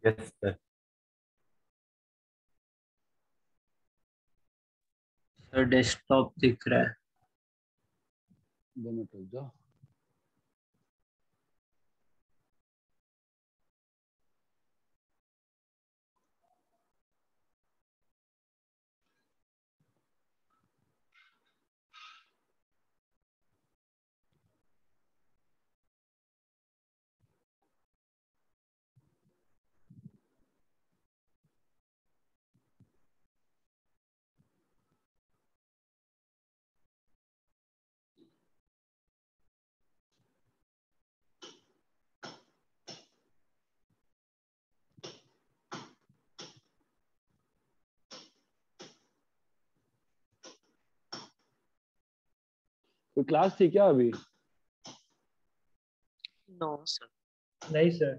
Yes, sir. Sir desktop दिख रहा है। 2 मिनट रुक जाओ। कोई क्लास थी क्या अभी? No sir. नहीं सर।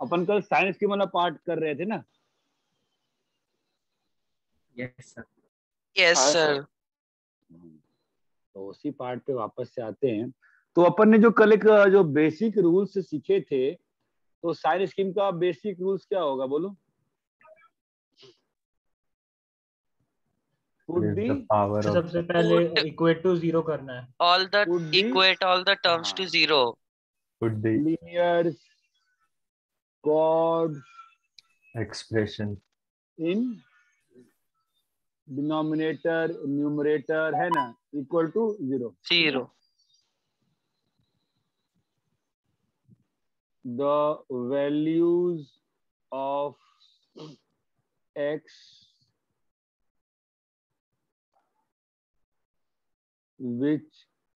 अपन कल साइंस की वाला पार्ट कर रहे थे ना? Yes sir. Yes sir. तो उसी पार्ट पे वापस से आते हैं। तो अपन ने जो कल एक जो बेसिक रूल्स सीखे थे, तो साइन स्कीम का बेसिक रूल्स क्या होगा बोलो? Put Is the the power of सबसे पहले इक्वेट टू 0 करना है। All the Would be- equate all the terms to हाँ। 0. put the linears, chords expression in denominator numerator है ना, equal to 0. 0. The values of x which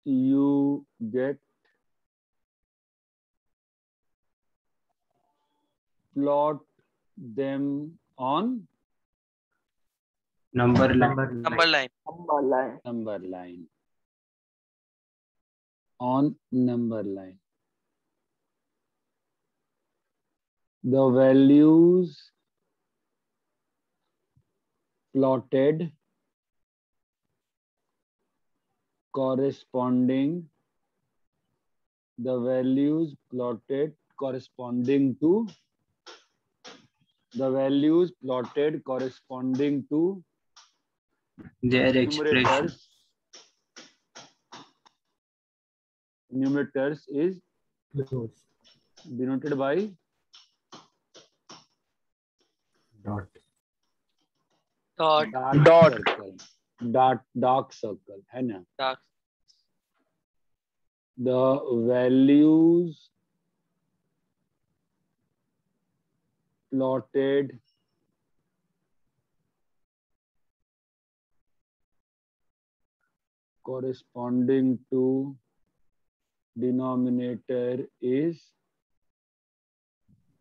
you get, plot them on number line. Number line. number line. On number line. The values plotted corresponding to their expression. numerators is denoted by dot. Dot. dark circle है ना. Dark. The values plotted corresponding to denominator is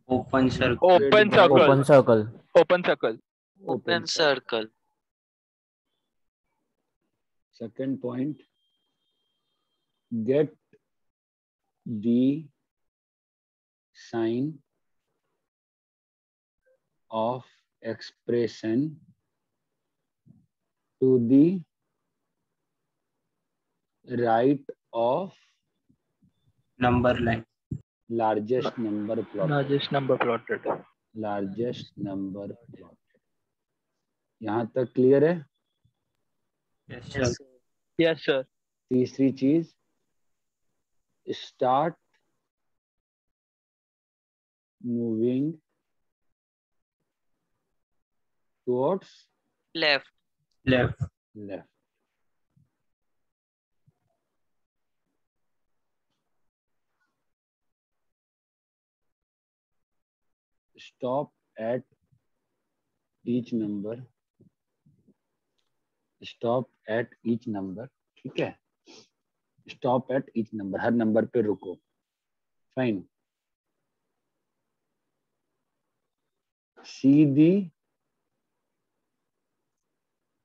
open circle. Open circle. Open circle. Open circle. Open circle. Second point, get the sign of expression to the right of number line. largest number plotted. Largest number plotted. Largest number plotted. यहाँ तक clear है? Yes Yes sir. sir. Yes sir. तीसरी चीज, start moving towards left, left, left. Stop at each number. Stop at each number. ठीक है, stop at each number, her number पे रुको. Fine. See the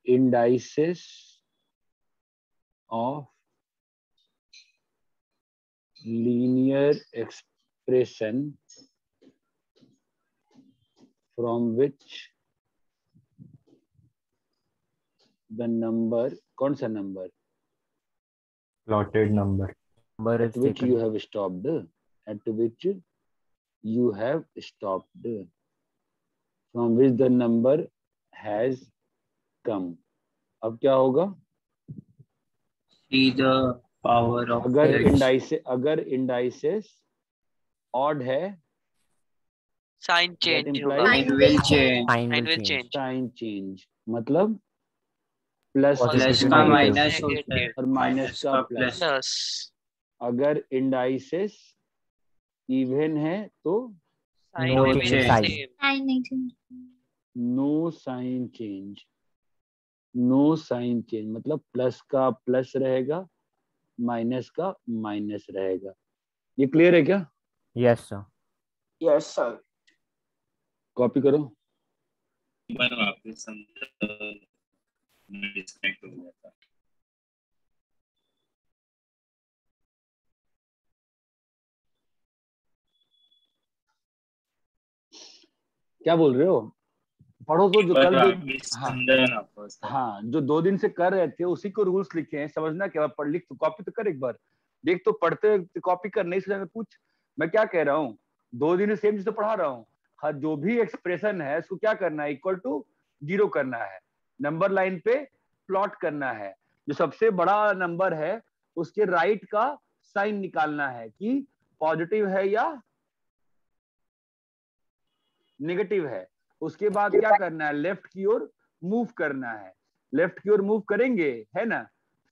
indices of linear expression from which the number, कौन सा number, Plotted number. Number is at which taken. you have stopped, at which you have stopped, from which the number has come. अब क्या होगा? see the power of अगर indices odd है, sign that change implies होगा, sign will change, Sign sign will will change. change. Sign change, मतलब plus Positive plus to का negative. Minus होता है, और माइनस का प्लस. Plus अगर इंडाइसेस इवन है तो sign No will be the change. same. No sign change. No sign change मतलब प्लस का प्लस रहेगा, माइनस का माइनस रहेगा. ये क्लियर है क्या? Yes, sir. Yes, sir. Copy करो. डिस्कनेक्ट हो गया था. क्या बोल रहे हो? पढ़ो तो जो कल हाँ, हाँ जो 2 दिन से कर रहे थे उसी को रूल्स लिखे हैं, समझना क्या. पढ़ लिख तो कॉपी तो कर एक बार, देख तो पढ़ते कॉपी कर, नहीं समझ में पूछ. मैं क्या कह रहा हूँ, 2 दिन सेम चीज तो पढ़ा रहा हूँ. हाँ, जो भी एक्सप्रेशन है उसको क्या करना है, इक्वल टू 0 करना है, नंबर लाइन पे प्लॉट करना है. जो सबसे बड़ा नंबर है उसके राइट का साइन निकालना है कि पॉजिटिव है या नेगेटिव है. उसके बाद क्या करना है, लेफ्ट की ओर मूव करना है. लेफ्ट की ओर मूव करेंगे है ना,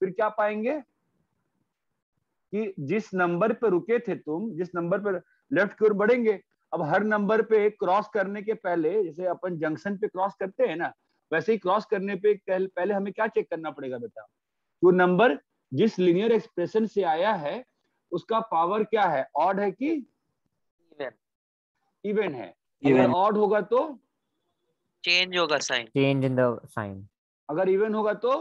फिर क्या पाएंगे कि जिस नंबर पे रुके थे तुम, जिस नंबर पे लेफ्ट की ओर बढ़ेंगे. अब हर नंबर पे क्रॉस करने के पहले, जैसे अपन जंक्शन पे क्रॉस करते हैं ना, वैसे ही क्रॉस करने पे पहले हमें क्या चेक करना पड़ेगा बेटा, वो नंबर जिस लीनियर एक्सप्रेशन से आया है उसका पावर क्या है, ऑड है कि Even. इवन है. अगर ऑड होगा तो Change होगा sign. Change in the sign. अगर इवन होगा तो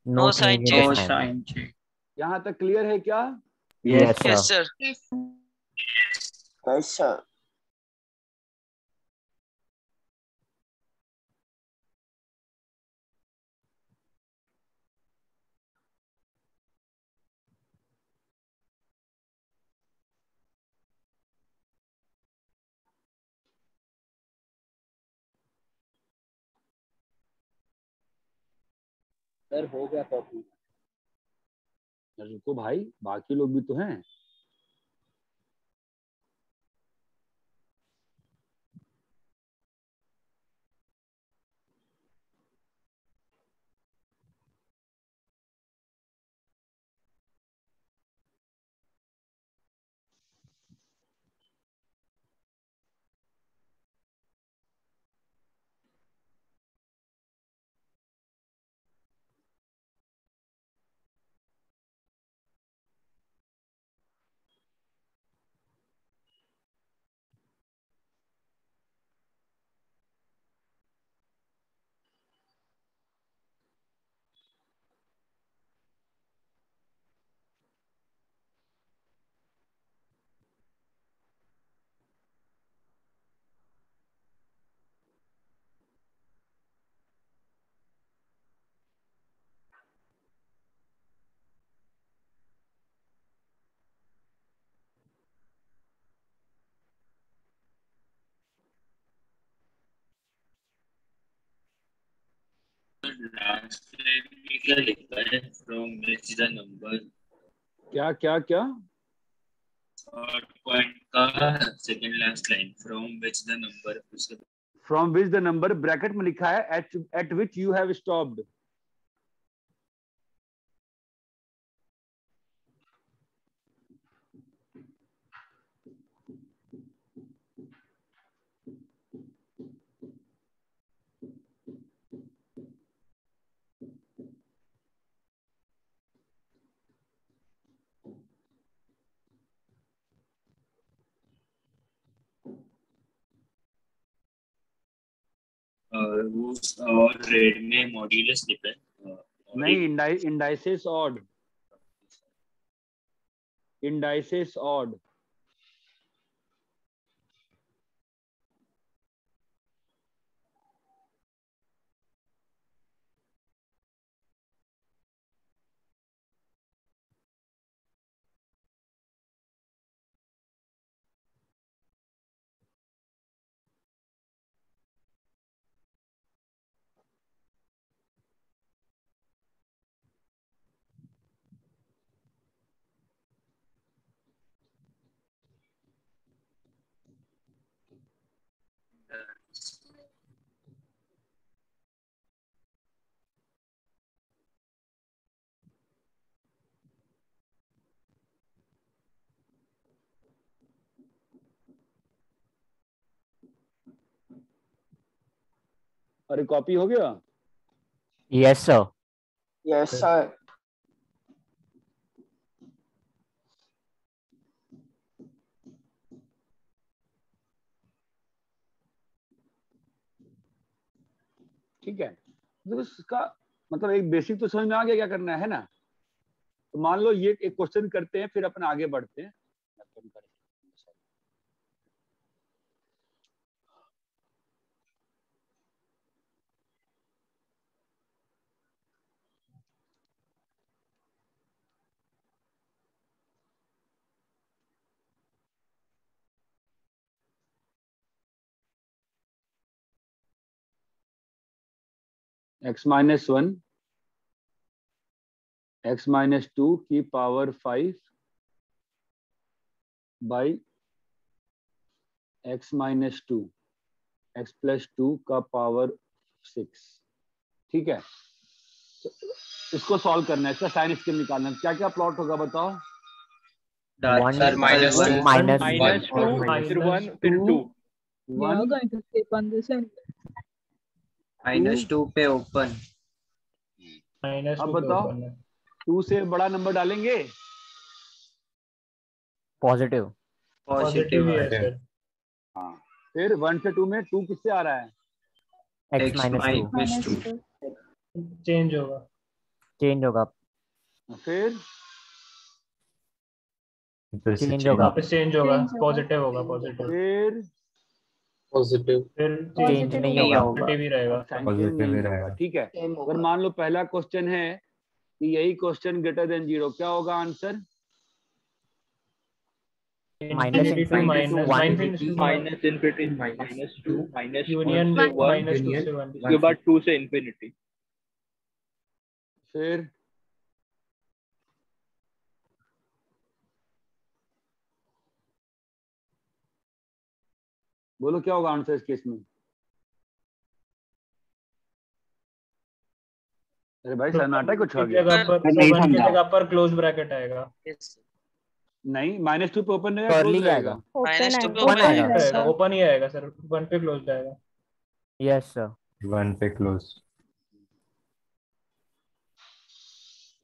No No change sign in no the sign. sign change. यहाँ तक क्लियर है क्या? Yes, Yes, sir. sir. Yes, sir. Sir हो गया कॉपी. रुको भाई, बाकी लोग भी तो हैं. लास्ट लाइन में क्या लिखा है, फ्रॉम विच द नंबर. क्या क्या क्या पॉइंट का second last line from which the number, from which the number, bracket में लिखा है eight which you have stopped. और रेड में मॉड्यूलस लिखा है। नहीं, इंडाइसेस ऑड, इंडाइसेस ऑड। अरे कॉपी हो गया? Yes, sir. Yes, sir. ठीक है, तो इसका मतलब एक बेसिक तो समझ में आ गया क्या करना है ना। तो मान लो ये एक क्वेश्चन करते हैं, फिर अपन आगे बढ़ते हैं। x-1 x-2 की पावर 5 बाई x-2 x+2 का पावर 6। ठीक है, तो इसको सॉल्व करना है, इसका साइन स्क्वायर निकालना है। क्या क्या प्लॉट होगा बताओ? One sir minus -1 minus -2 minus फिर 1 फिर 2 1 -2 पे ओपन। -2 अब पे बताओ, ओपन है। 2 से बड़ा नंबर डालेंगे? positive. पॉजिटिव पॉजिटिव ही है है। सर। हाँ, फिर 1 से 2 में 2 किससे आ रहा है? X-2 चेंज होगा। change होगा, फिर फिर से change change होगा, वापस चेंज होगा, पॉजिटिव होगा, पॉजिटिव। फिर फिर change नहीं नहीं होगा, होगा। पॉजिटिव ही रहेगा। साइन Positive चेंज नहीं ही होगा। रहेगा। ठीक है, Same अगर होगा। मान लो पहला क्वेश्चन है कि यही क्वेश्चन ग्रेटर देन 0, क्या होगा answer? infinity to minus -1 union -2 से 1 उसके बाद 2 से इंफिनिटी। फिर बोलो क्या होगा आंसर इस केस में? अरे भाई सन्नाटा कुछ हो की गया। जगह पर नहीं 1 की समझा। जगह पर क्लोज ब्रैकेट आएगा। नहीं, -2 पे ओपन रहेगा, curly क्लोज रहेगा। आएगा, -2 पे Open ओपन आएगा। रहेगा, ओपन ही आएगा सर, 1 पे क्लोज जाएगा। yes sir. 1 पे क्लोज।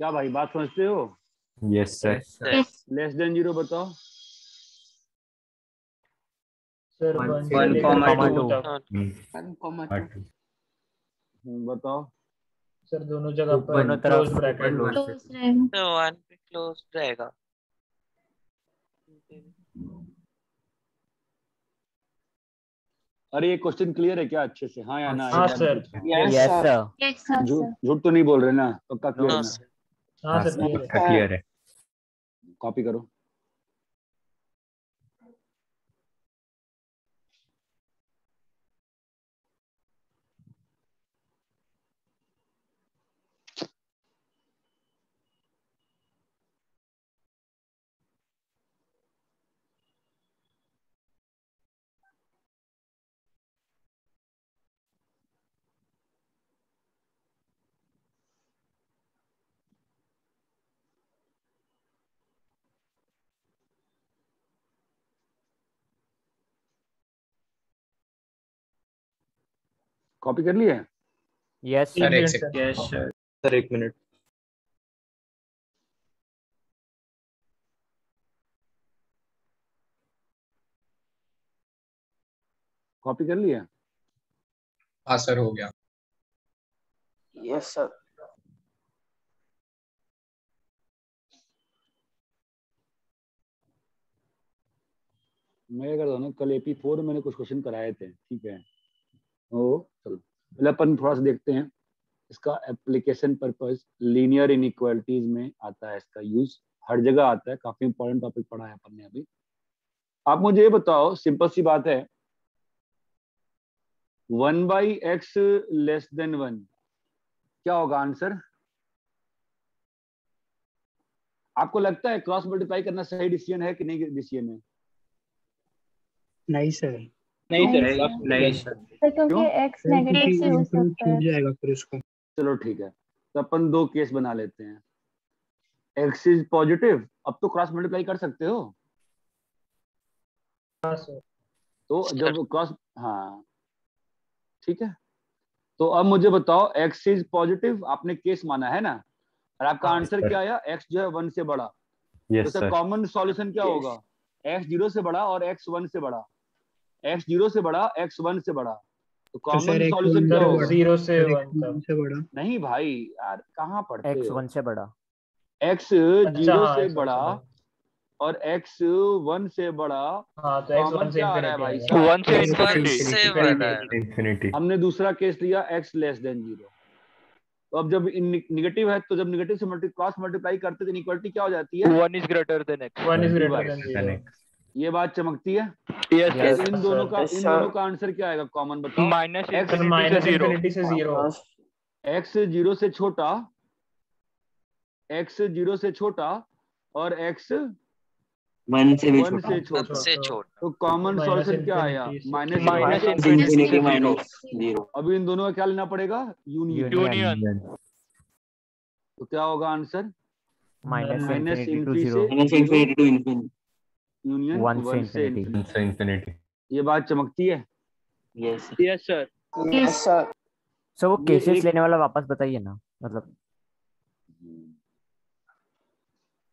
क्या भाई बात समझते हो? Yes sir. लेस देन 0 बताओ। सर 1, 1 से लेकर 1, 2 तक। 1,2. बताओ। सर दोनों जगह पर दोनों तरफ क्लोज ब्रैकेट। तो 1 पे क्लोज रहेगा। अरे ये क्वेश्चन क्लियर है क्या अच्छे से? हाँ या ना? हाँ एक बार सर। पूछो। Yes, yes sir. sir. झूठ तो नहीं बोल रहे ना? पक्का क्लियर नो है ना? सर। हाँ सर क्लियर है। क्लियर है। कॉपी करो। कॉपी कर लिया है? यस एक sir. Minute sir. Sir. Yes sir. Sir 1 minute. Copy कर लिया? हाँ सर हो गया। Yes sir. मैं कर दो ना, कल AP4 में मैंने कुछ क्वेश्चन कराए थे, ठीक है। ओ चलो पहले अपन थोड़ा सा देखते हैं इसका एप्लीकेशन पर्पस। लीनियर इनइक्वालिटीज में आता है इसका यूज, हर जगह आता है, काफी इंपॉर्टेंट टॉपिक पढ़ा है अपन ने अभी। आप मुझे ये बताओ, सिंपल सी बात है, 1/x लेस देन 1 क्या होगा आंसर? आपको लगता है क्रॉस मल्टीप्लाई करना सही डिसीजन है कि नहीं डिसीजन है? नहीं सर। नहीं सर, नहीं last नहीं class। सर। क्योंकि क्यों? x नेगेटिव से हो सकता है। जाएगा फिर उसको। चलो ठीक है, तो अपन 2 केस बना लेते हैं। x इज पॉजिटिव, अब तो क्रॉस मल्टीप्लाई कर सकते हो। हाँ सर। तो सर। जब क्रॉस, हाँ ठीक है, तो अब मुझे बताओ x इज पॉजिटिव, आपने केस माना है ना, और आपका हाँ, आंसर सर। क्या आया? x जो है 1 से बड़ा। तो yes sir sir. Common solution क्या होगा? x 0 से बड़ा और x 1 से बड़ा, x 0 से बड़ा, x 1 से बड़ा, तो कॉमन सॉल्यूशन क्या सर होगा? 0 से 1 तक। नहीं भाई यार, कहाँ पढ़ते x हो? 1 से बड़ा। x अच्छा 0 हाँ से x1 बड़ा से बड़ा। और x 1 से बड़ा, हाँ तो x 1 कॉमन से क्या आ रहा है इंफिनिटी भाई आएगा। साहब? 1 से वन infinity। से बड़ा है। इंफिनिटी। हमने दूसरा केस लिया x लेस देन 0। तो अब जब निगेटिव है, तो जब निगेटिव से क्रॉस मल्टीप्लाई करते तो इनइक्वालिटी क्या हो जाती है? 1 is greater than x। 1 is greater Right. than 0। ये बात चमकती है। Yes तो Yes, sir। इन sir. दोनों का Yes, इन sir. दोनों का आंसर क्या आएगा? कॉमन बताओ। माइनस X- सर infinity से माइनस 0। इंफिनिटी से 0। x 0 से छोटा, x 0 से छोटा और x 1 से भी 1 छोटा। से वन छोटा, से छोटा। तो कॉमन माइनस सॉल्यूशन क्या आया? इंफिनिटी से माइनस माइनस इंफिनिटी। infinity से 0। -0। अब इन दोनों का क्या लेना पड़ेगा? यूनियन। यूनियन। तो क्या होगा answer? Minus minus infinity to infinity zero. से -infinity to infinity। यूनियन 1 से 1 से infinity। infinity। इंफिनिटी। ये बात चमकती है। Yes yes sir. Yes, sir. सो वो ये केसेस एक- लेने वाला वापस बताइए ना, मतलब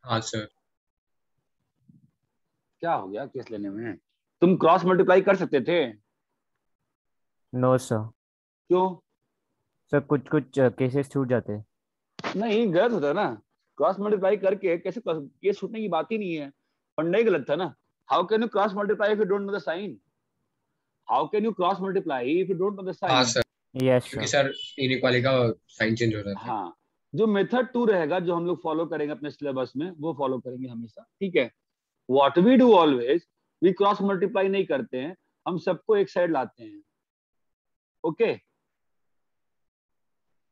हाँ सर। क्या हो गया केस लेने में? तुम क्रॉस मल्टीप्लाई कर सकते थे। No sir. क्यों? सर कुछ कुछ केसेस छूट जाते हैं। नहीं, गलत होता है ना। क्रॉस मल्टीप्लाई करके कैसे केस छूटने की बात ही नहीं है, फंडा ही गलत था ना। How can you cross multiply if you don't know the sign? How can you cross multiply if you don't know the हाँ साइन? सर, यस क्योंकि सर। सर इनइक्वालिटी का साइन चेंज हो जाता है। हाँ, जो मेथड 2 रहेगा, जो हम लोग फॉलो करेंगे अपने सिलेबस में, वो फॉलो करेंगे हमेशा, ठीक है। What we do always, we cross multiply नहीं करते हैं, हम सबको एक साइड लाते हैं। ओके,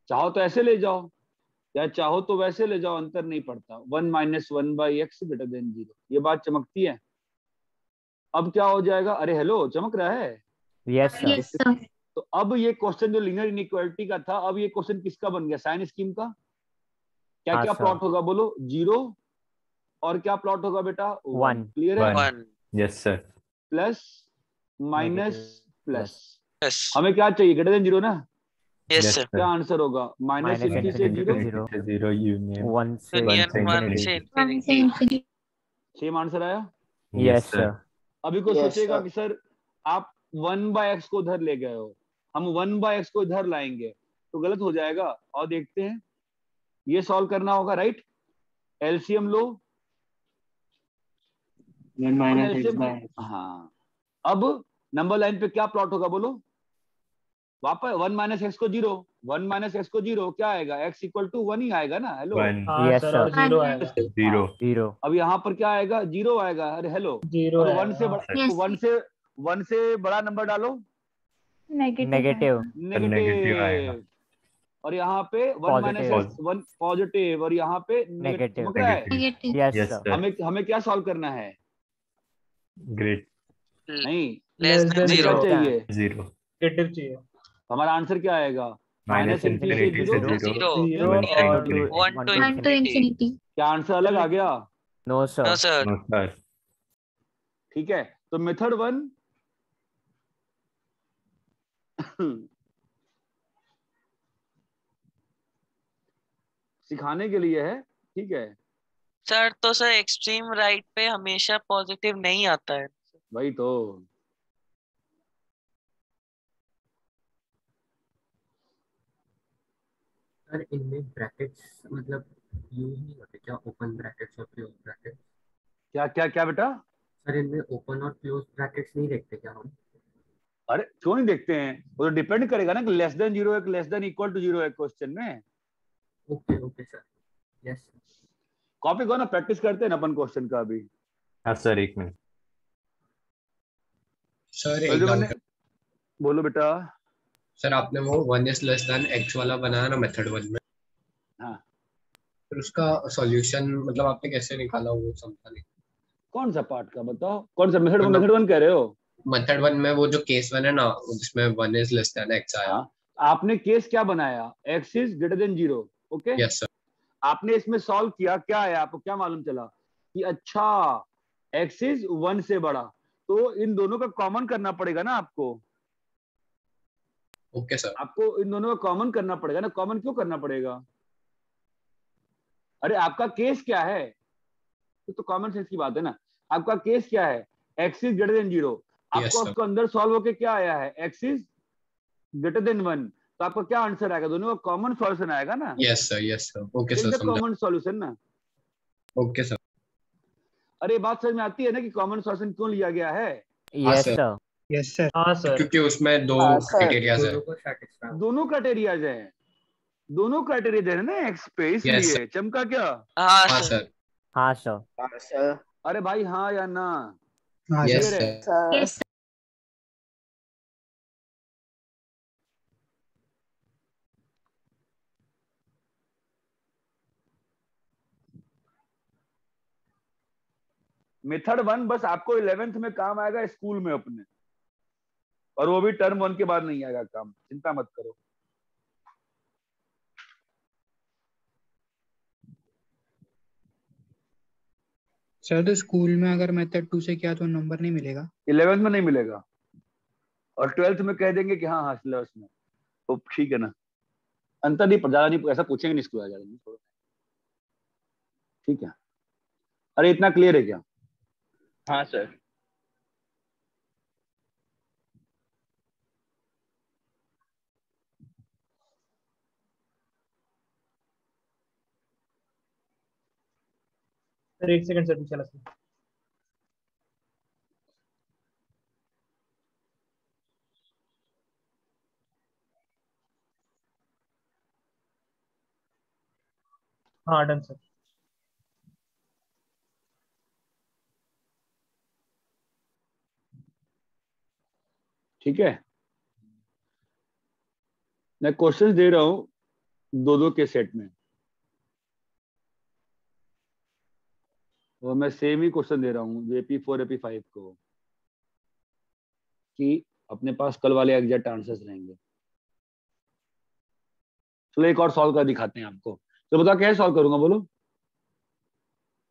चाहो तो ऐसे ले जाओ या चाहो तो वैसे ले जाओ, अंतर नहीं पड़ता। 1 - 1/x ग्रेटर देन 0। ये बात चमकती है। अब क्या हो जाएगा? अरे हेलो, चमक रहा है? Yes sir. तो अब ये क्वेश्चन जो लीनियर इनइक्वालिटी का था, अब ये क्वेश्चन किसका बन गया? साइन स्कीम का। क्या हाँ, क्या सर। प्लॉट होगा बोलो? 0 और क्या प्लॉट होगा बेटा? 1। 1। क्लियर है? 1 yes sir. Plus minus Negative, plus. Plus. हमें क्या चाहिए? ग्रेटर देन 0 ना। Yes yes sir. क्या आंसर होगा? माइनस Minus इनफिनिटी से infinity 0। to 0। 0 यूनियन 1 से यूनियन 1 से इंफिनिटी। सेम आंसर आया। Yes sir. अभी कोई Yes, सोचेगा sir. कि सर आप 1/x को उधर ले गए हो, हम 1/x को इधर लाएंगे, तो गलत हो जाएगा। और देखते हैं, ये सॉल्व करना होगा, right? LCM low. 1 - x LCM by हाँ, अब नंबर लाइन पे क्या प्लॉट होगा बोलो? वापस 1 - x को 0, 1 - x को 0 क्या आएगा? x = 1 ही आएगा ना। हेलो, 1 हाँ Yes, सर, sir. और 0 आएगा। 0 0। अब यहाँ पर क्या आएगा? 0 आएगा। अरे हेलो, 0 और 1 आएगा। से बड़ा, तो 1 से बड़ा नंबर डालो, नेगेटिव। नेगेटिव आएगा। नेगेटिव। और यहाँ पे 1 - Positive. x 1 पॉजिटिव, और यहाँ पे Negative. चमक रहा है। Negative. Yes yes sir. Sir. हमें क्या सॉल्व करना है? ग्रेट नहीं, लेस देन हमें क्या 0। चाहिए? 0। नेगेटिव चाहिए। हमारा आंसर क्या आएगा? माइनस इनफिनिटी से इनफिनिटी से 0। 0 0 1 से और इंफिनिटी। 1 to infinity। क्या आंसर अलग आ गया? No no sir. Sir. No sir. ठीक है, तो मेथड 1 सिखाने के लिए है, ठीक है। सर तो सर एक्सट्रीम राइट पे हमेशा पॉजिटिव नहीं आता है। वही तो। सर इनमें ब्रैकेट्स मतलब यूज नहीं होते क्या, ओपन ब्रैकेट्स और क्लोज ब्रैकेट्स? क्या क्या क्या बेटा? सर इनमें ओपन और क्लोज ब्रैकेट्स नहीं देखते क्या हम? अरे क्यों नहीं देखते हैं, वो तो डिपेंड करेगा ना कि लेस देन 0 है, लेस देन इक्वल टू 0 है क्वेश्चन में। Okay okay sir, yes. Copy को ना प्रैक्टिस करते हैं ना अपन क्वेश्चन का अभी। हाँ सर, एक मिनट। सर एक डाउट। बोलो बेटा। सर आपने वो 1 इज लेस देन x वाला बनाया ना मेथड 1 में। हाँ। फिर उसका सॉल्यूशन मतलब आपने कैसे निकाला वो समझा नहीं। कौन सा पार्ट का बताओ, कौन सा मेथड 1 कह रहे हो? मेथड 1 में वो जो केस 1 है ना, जिसमें 1 इज लेस देन x आया। हाँ, आपने केस क्या बनाया? x is greater than 0। Okay, yes sir. आपने इसमें सॉल्व किया, क्या आया आपको, क्या मालूम चला कि अच्छा x इज 1 से बड़ा, तो इन दोनों का कॉमन करना पड़ेगा ना आपको। Okay sir. आपको इन दोनों का कॉमन करना पड़ेगा ना। कॉमन क्यों करना पड़ेगा? अरे आपका केस क्या है, तो कॉमन सेंस की बात है ना। आपका केस क्या है? x is greater than 0। आपको उसको अंदर सॉल्व होके क्या आया है? x is greater than 1। तो आपका क्या आंसर आएगा? दोनों का कॉमन सॉल्यूशन आएगा ना। Yes sir, yes sir. Okay sir, समझा। कॉमन सॉल्यूशन ना। Okay sir. अरे बात समझ में आती है ना कि कॉमन सॉल्यूशन क्यों लिया गया है? Yes sir. Yes sir. हाँ सर। क्योंकि उसमें दो क्राइटेरियाज है। दोनों क्राइटेरियाज हैं, दोनों क्राइटेरिया है ना एक्स पे, इसलिए चमका क्या? हाँ सर। हाँ सर। अरे भाई हाँ या ना? Yes sir. मेथड 1 बस आपको 11th में काम आएगा स्कूल में अपने, और वो भी टर्म 1 के बाद नहीं आएगा काम, चिंता मत करो। सर तो स्कूल में अगर मेथड 2 से किया तो नंबर नहीं मिलेगा? 11th में नहीं मिलेगा, और 12th में कह देंगे कि हाँ हाँ सिलेबस में, तो ठीक है ना। अंतर नहीं, ज्यादा नहीं, ऐसा पूछेंगे नहीं स्कूल ज्यादा नहीं, ठीक है। अरे इतना क्लियर है क्या? हाँ सर। सर एक सेकंड सर, चला सर। हाँ डन सर। ठीक है, मैं क्वेश्चंस दे रहा हूं दो के सेट में, और मैं सेम ही क्वेश्चन दे रहा हूँ AP4 AP5 को, कि अपने पास कल वाले एग्जैक्ट आंसर्स रहेंगे। चलो एक और सॉल्व कर दिखाते हैं आपको। तो बता कैसे सॉल्व करूंगा, बोलो।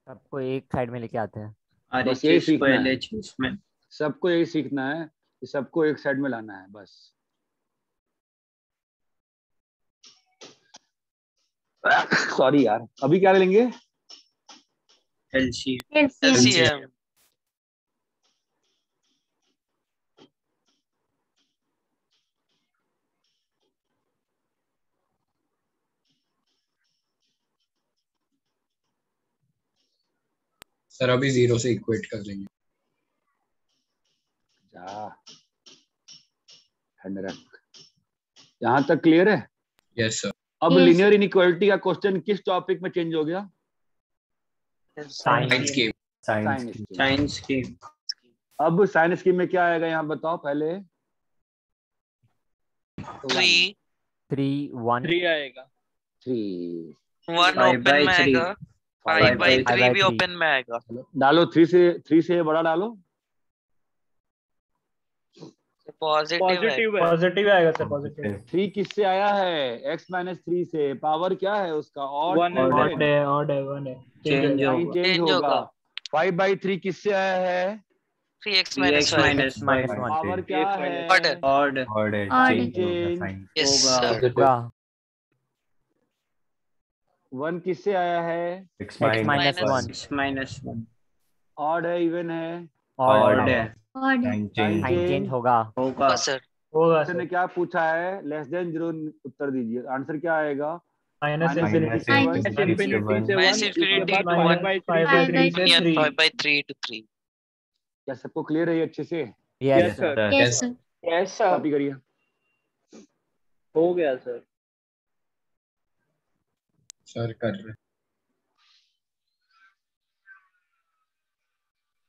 सबको एक साइड में लेके आते हैं। बस यही सीखना है, सबको यही सीखना है कि सबको एक साइड में लाना है बस। सॉरी यार, अभी क्या लेंगे? LCM। सर अभी 0 से इक्वेट कर देंगे। यहाँ तक क्लियर है? Yes sir. अब लीनियर इनइक्वालिटी का क्वेश्चन किस टॉपिक में चेंज हो गया? साइंस की। साइंस की। अब साइंस की में क्या आएगा यहाँ बताओ पहले? 3 1 3 आएगा। 3 1 ओपन में आएगा, 5/3 भी ओपन में आएगा। डालो 3 से बड़ा डालो। पॉजिटिव आएगा सर, पॉजिटिव। 3 किससे आया है? x - 3 से। पावर क्या है उसका? ऑड है, चेंज होगा। 5/3 किससे आया है? 3x - 1। पावर क्या है? ऑड चेंज होगा। 1 किससे आया है? X x minus minus 1. 1 -1 odd है, इवन है? odd odd है Sign Sign change. sign change होगा होगा सर होगा ने सर क्या पूछा है? लेस देन 0 उत्तर दीजिए। आंसर क्या आएगा? माइनस Minus इन्फिनिटी से Minus 1 infinity से 1. Minus infinity to minus 1 5 by 3 से या 3 5/3 to 3। क्या सबको क्लियर है ये अच्छे से? yes Sir. Yes, sir. Yes, sir. Copy करिए। हो गया सर। सर कर रहे।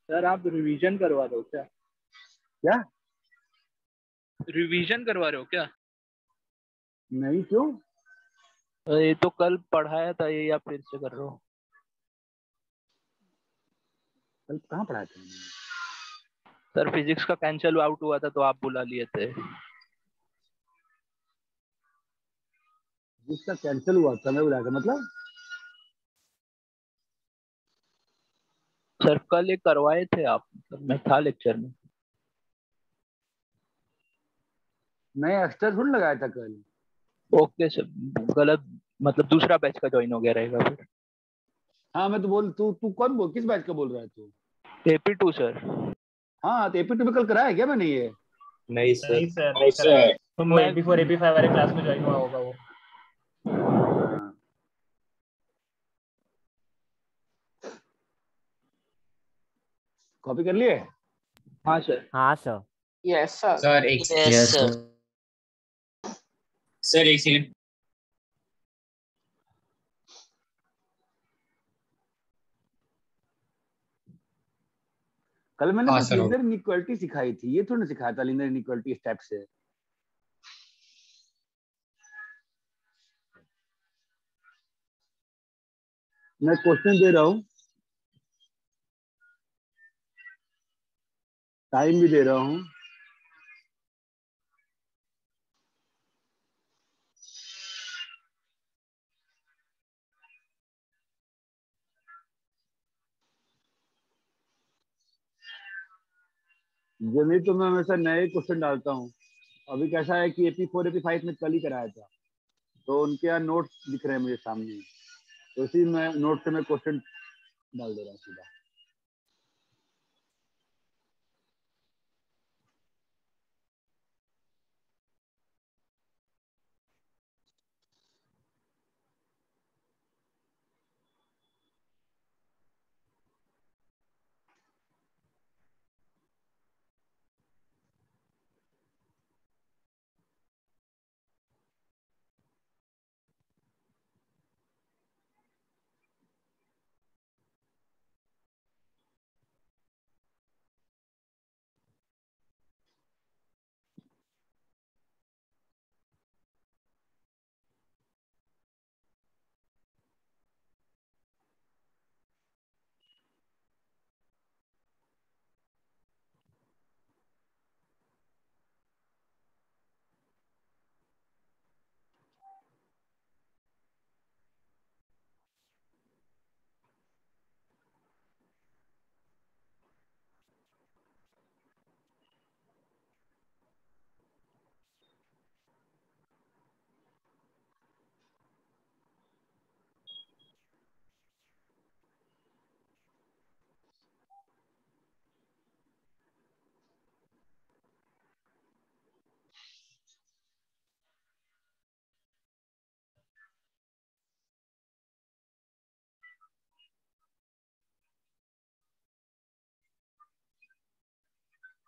सर आप रिवीजन करवा रहे हो क्या? क्या? रिवीजन करवा रहे हो क्या? नहीं, क्यों? ये तो कल पढ़ाया था, ये आप फिर से कर रहे हो? कल कहाँ पढ़ाया था? सर फिजिक्स का कैंसिल आउट हुआ था तो आप बुला लिए थे। जिसका कैंसिल हुआ था मैं बुलाया था, मतलब? सर कल एक करवाए थे आप, मतलब मैं था लेक्चर में। मैं एक्स्ट्रा थोड़ी लगाया था कल। ओके सर, गलत, मतलब दूसरा बैच का ज्वाइन हो गया रहेगा फिर। हाँ, मैं तो बोल, तू तू कौन बोल, किस बैच का बोल रहा है तू? AP2 sir. हाँ, तो AP2 में कल कराया क्या मैंने ये? नहीं नहीं सर नहीं सर तो मैं AP4 AP5 वाले क्लास में ज्वाइन हुआ होगा वो। हाँ। कॉपी कर लिए? हाँ सर। हाँ सर Yes, sir. सर एक यस सर सर एक सेकंड। कल मैंने हाँ बस सर लीनियर इनइक्वालिटी सिखाई थी, ये थोड़ी ना सिखाया था लीनियर इनइक्वालिटी स्टेप से। मैं क्वेश्चन दे रहा हूँ, टाइम भी दे रहा हूँ। जो नहीं तो मैं हमेशा नए क्वेश्चन डालता हूँ। अभी कैसा है कि AP4 AP5 में कल ही कराया था, तो उनके यहाँ नोट्स दिख रहे हैं मुझे सामने, तो इसी में नोट से मैं क्वेश्चन डाल दे रहा हूँ सीधा।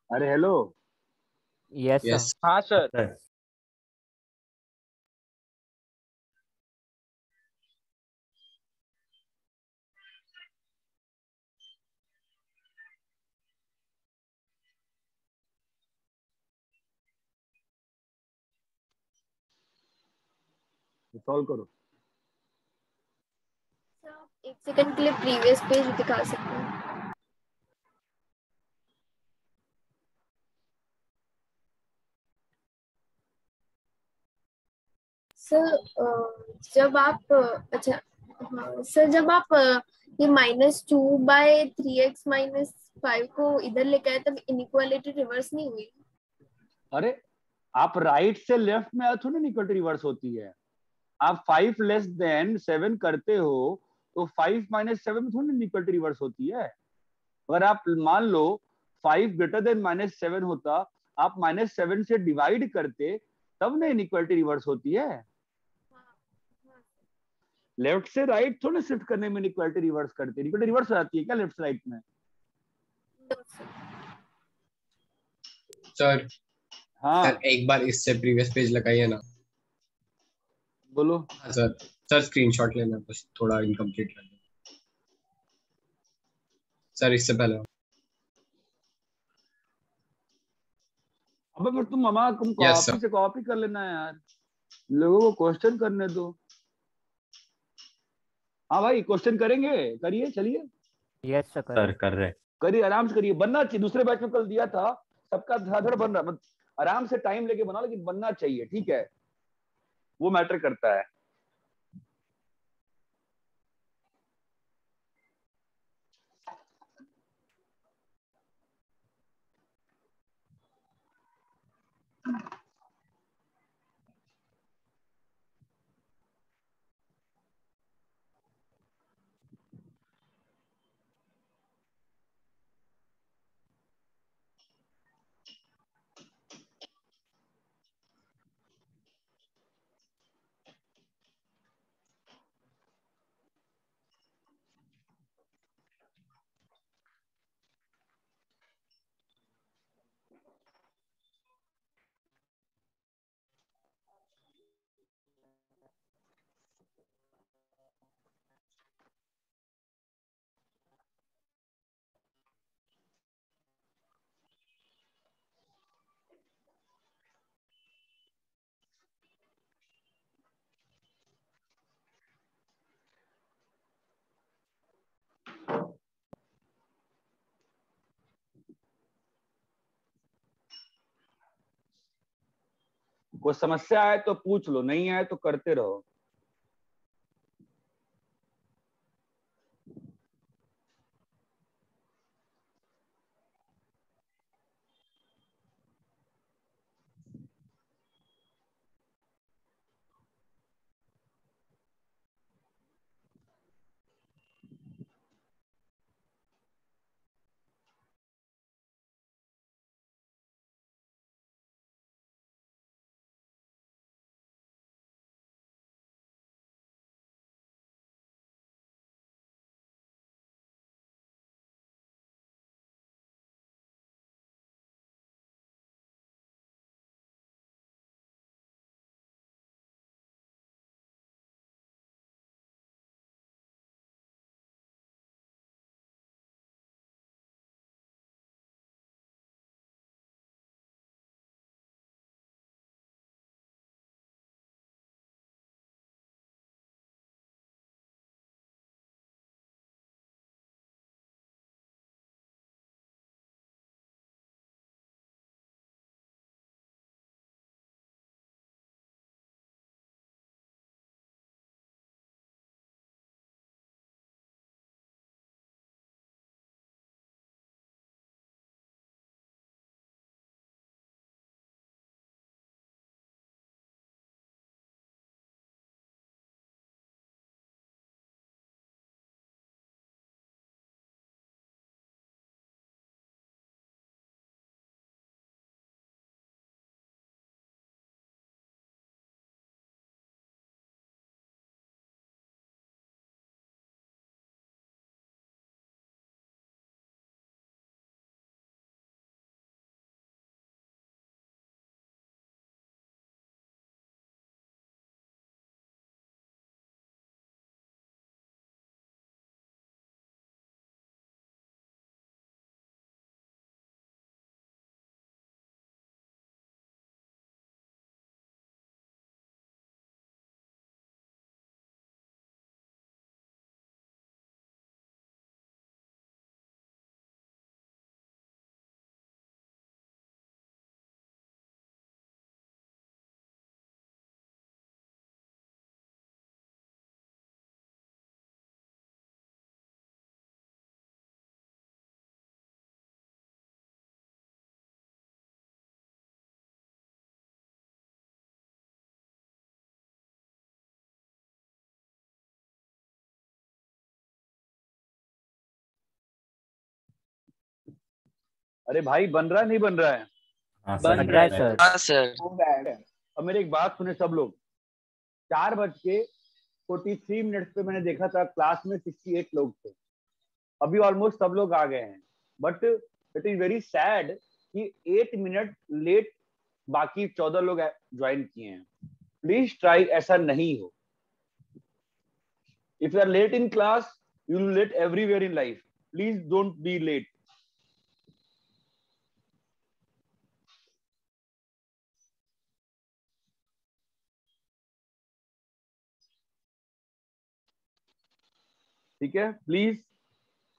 अरे हेलो। yes sir यस हाँ सर। Sir. सॉल्व करो। एक सेकंड के लिए प्रीवियस पेज दिखा सकते हैं? सर जब आप अच्छा हाँ सर, जब आप ये -2/3x-5 को इधर लेके आए तब इनइक्वालिटी रिवर्स नहीं हुई? अरे आप राइट से लेफ्ट में आए थोड़ी इनइक्वालिटी रिवर्स होती है। आप 5 लेस देन 7 करते हो तो 5 माइनस 7 में थोड़ी इक्वलिटी रिवर्स होती है। अगर आप मान लो 5 ग्रेटर देन -7 होता, आप -7 से डिवाइड करते तब ना इनइक्वालिटी रिवर्स होती है। लेफ्ट से राइट थोड़ा शिफ्ट करने में इनइक्वालिटी रिवर्स करते, इनइक्वालिटी रिवर्स हो जाती है क्या लेफ्ट से राइट में? सर हाँ सर एक बार इससे प्रीवियस पेज लगाइए ना। बोलो। हाँ सर सर स्क्रीनशॉट लेना, बस थोड़ा इनकम्प्लीट लग गया सर इससे पहले। अबे फिर तुम मामा तुम यस कॉपी से कॉपी कर लेना यार, लोगों को क्वेश्चन करने दो। हाँ भाई क्वेश्चन करेंगे, करिए चलिए। यस सर कर रहे। करिए आराम से करिए, बनना चाहिए। दूसरे बैच में कल दिया था, सबका धड़ाधड़ बन रहा, आराम से टाइम लेके बनाओ लेकिन बनना चाहिए, ठीक है, वो मैटर करता है। कोई समस्या आए तो पूछ लो, नहीं आए तो करते रहो। अरे भाई बन रहा है नहीं बन रहा है? बन रहा है सर। हाँ सर। अब मेरी एक बात सुने सब लोग, 4:43 पे मैंने देखा था क्लास में 68 लोग थे, अभी ऑलमोस्ट सब लोग आ गए हैं, but it is very sad कि 8 मिनट लेट बाकी 14 लोग ज्वाइन किए हैं। प्लीज ट्राई ऐसा नहीं हो। If you are late in class, you will late everywhere in life. Please don't be late. ठीक है, प्लीज।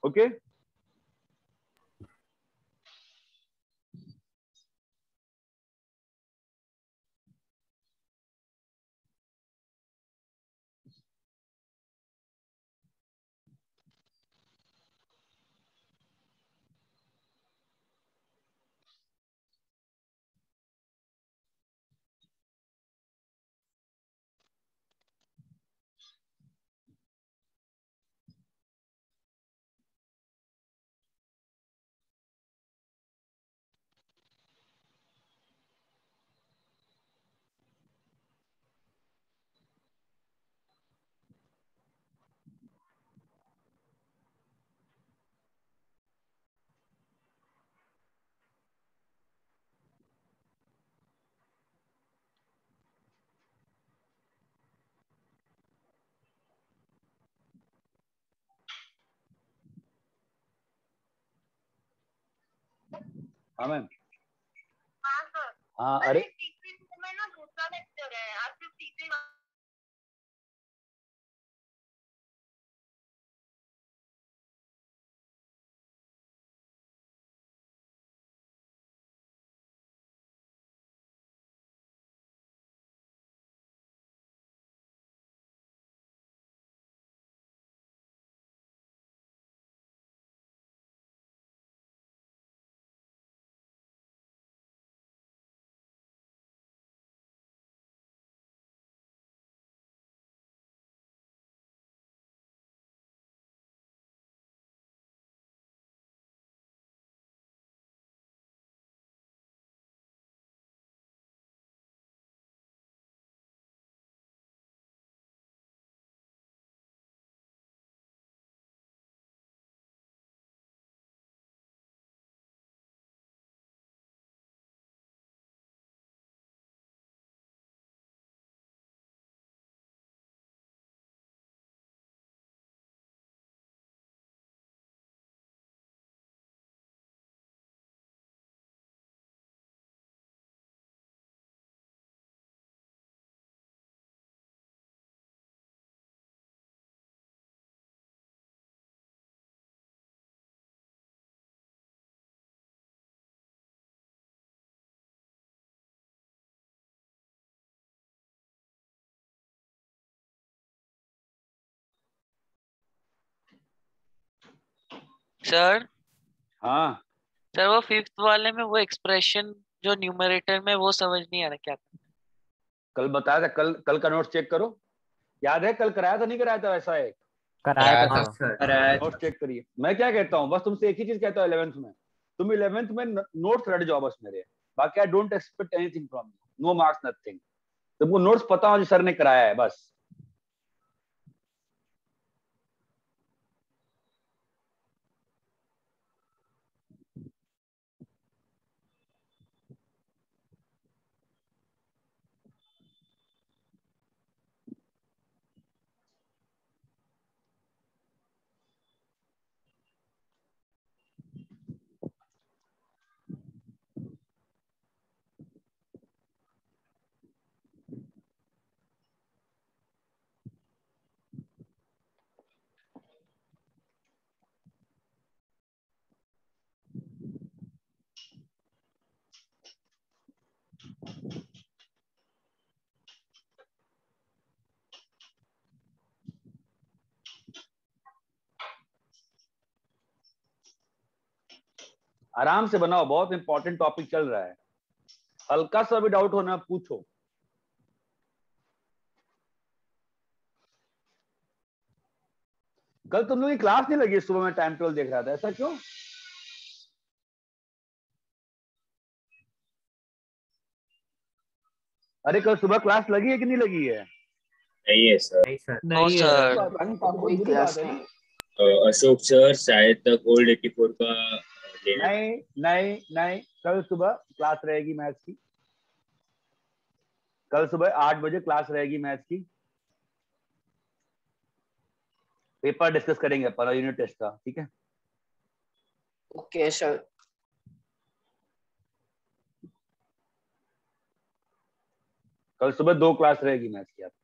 ओके हाँ मैम। हाँ अरे सर हाँ सर वो फिफ्थ वाले में वो एक्सप्रेशन जो न्यूमरेटर में वो समझ नहीं आ रहा क्या। कल बताया था, कल का नोट चेक करो। याद है कल कराया था नहीं कराया था? वैसा है कराया था सर। नोट चेक करिए। मैं क्या कहता हूँ, बस तुमसे एक ही चीज कहता हूँ 11th में, तुम 11th में नोट्स रट जाओ बस मेरे। बाकी I don't expect anything from you, no marks nothing. तुमको नोट्स पता हो जो सर ने कराया है बस। आराम से बनाओ, बहुत इंपॉर्टेंट टॉपिक चल रहा है। हल्का सा भी डाउट होना पूछो। कल तुम लोग की क्लास नहीं लगी? सुबह में टाइम टेबल देख रहा था, ऐसा क्यों? अरे कल सुबह क्लास लगी है कि नहीं लगी है? नहीं है सर। नहीं सर। नहीं सर। कोई क्लास नहीं। अशोक सर शायद तक ओल्ड 84 का लेना। नहीं नहीं नहीं, कल सुबह क्लास रहेगी मैथ्स की। कल सुबह 8 बजे क्लास रहेगी मैथ्स की। पेपर डिस्कस करेंगे अपन यूनिट टेस्ट का, ठीक है? Okay sir. कल सुबह 2 क्लास रहेगी मैथ्स की आपकी।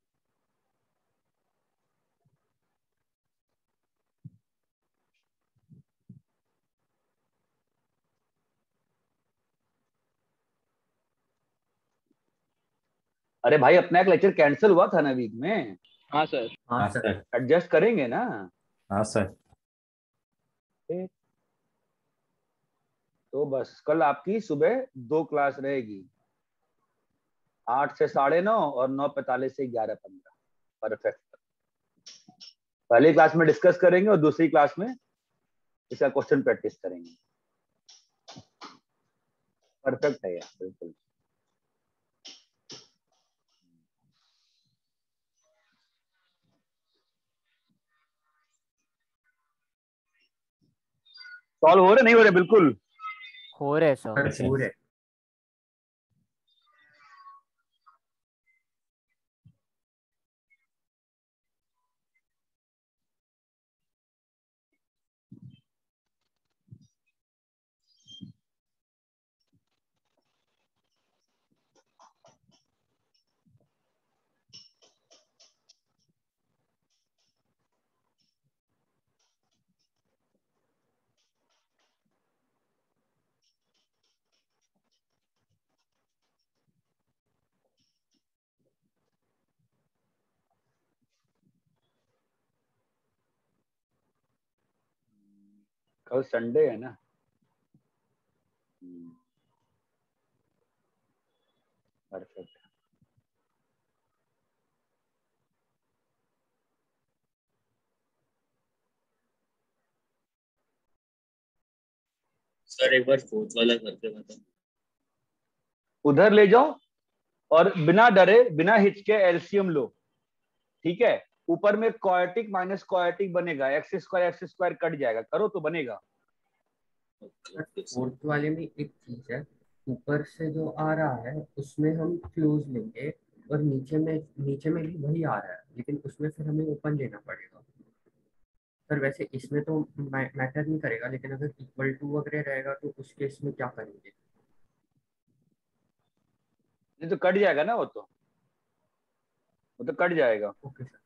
अरे भाई अपना एक लेक्चर कैंसिल हुआ था ना वीक में। हाँ सर। हाँ सर। एडजस्ट करेंगे ना? हाँ सर। तो बस कल आपकी सुबह 2 क्लास रहेगी, 8 से 9:30 और 9:45 से 11:15। परफेक्ट। पहली क्लास में डिस्कस करेंगे और दूसरी क्लास में इसका क्वेश्चन प्रैक्टिस करेंगे। परफेक्ट है यार, बिल्कुल। सॉल्व हो रहे नहीं हो रहे? बिल्कुल हो रहे सर। हो रहे। कल संडे है ना। परफेक्ट। सर एक बार फोर्थ वाला करके बताओ। उधर ले जाओ और बिना डरे बिना हिचके एलसीएम लो, ठीक है? ऊपर में क्वाड्रेटिक माइनस क्वाड्रेटिक बनेगा, एक्स स्क्वायर कट जाएगा, करो तो बनेगा। फोर्थ वाले में एक चीज है, ऊपर से जो आ रहा है उसमें हम क्लोज लेंगे और नीचे में भी वही आ रहा है, लेकिन उसमें फिर हमें ओपन लेना पड़ेगा। सर वैसे इसमें तो मैटर नहीं करेगा, लेकिन अगर इक्वल टू वगैरह रहेगा तो उस केस में क्या करेंगे? नहीं तो कट जाएगा ना, वो तो कट जाएगा। Okay sir.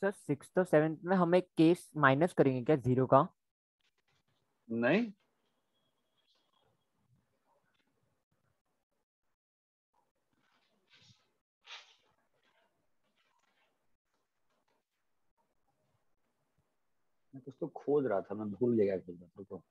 सर 6th और 7th में हम एक केस माइनस करेंगे क्या 0 का? नहीं, मैं कुछ तो खोज रहा था, मैं भूल गया कुछ तो।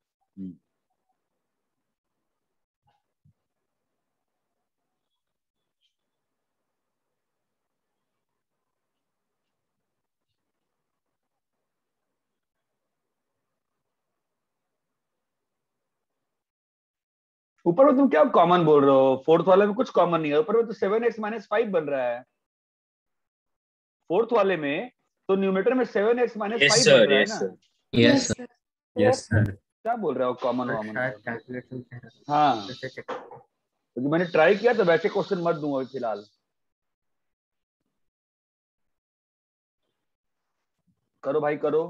ऊपर में तुम क्या कॉमन बोल रहे हो? फोर्थ वाले में कुछ कॉमन नहीं है, ऊपर में तो 7x-5 बन रहा है फोर्थ वाले में। तो न्यूमरेटर में 7x-5 बन रहा है ना। Yes sir. Yes sir. क्या बोल रहे हो कॉमन सर वॉमन? शायद कैलकुलेशन हाँ, चेक। क्योंकि मैंने ट्राई किया तो वैसे क्वेश्चन मत दूंगा फिलहाल। करो भाई करो।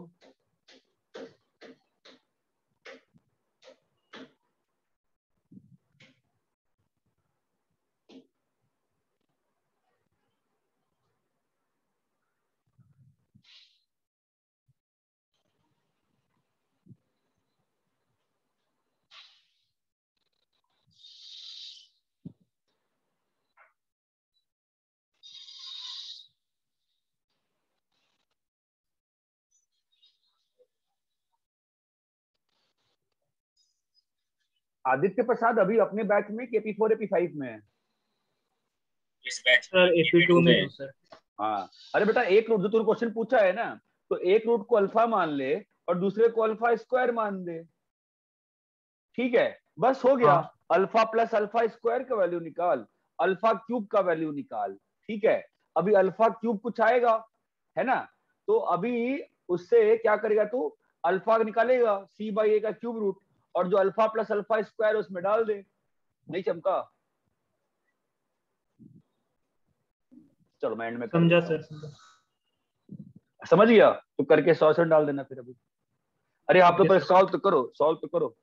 आदित्य प्रसाद अभी अपने बैच में AP4 AP5 में है? इस बैच सर AP2 में हूँ सर। हाँ, अरे बेटा एक रूट जो तूने क्वेश्चन पूछा है ना, तो एक रूट को अल्फा मान ले और दूसरे को अल्फा स्क्वायर मान दे, ठीक है, बस हो गया। हाँ। अल्फा प्लस अल्फा स्क्वायर का वैल्यू निकाल, अल्फा क्यूब का वैल्यू निकाल, ठीक है। अभी अल्फा क्यूब कुछ आएगा, है ना, तो अभी उससे क्या करेगा तू, अल्फा निकालेगा C/A का क्यूब रूट, और जो अल्फा प्लस अल्फा स्क्वायर उसमें डाल दे। नहीं चमका? चलो मैं एंड में समझा कर सर। समझ गया तो करके 100 डाल देना फिर अभी। अरे आप तो Okay, पर sir. सॉल्व तो करो, सॉल्व तो करो।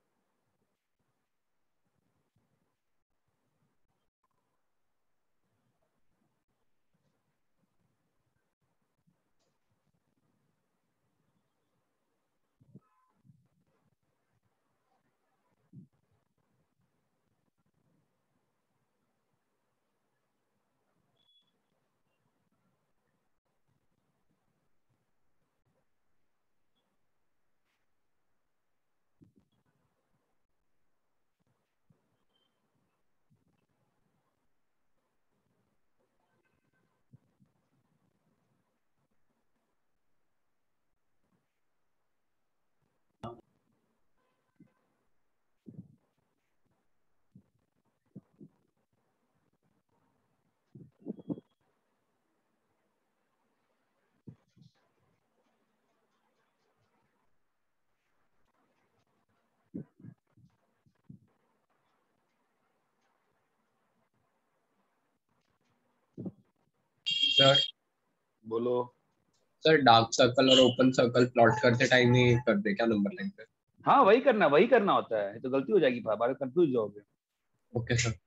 सर बोलो। सर डार्क सर्कल और ओपन सर्कल प्लॉट करते टाइम ही कर दे क्या नंबर लाइन पे? हाँ वही करना होता है, तो गलती हो जाएगी, बार बार कंफ्यूज जाओगे। Okay sir.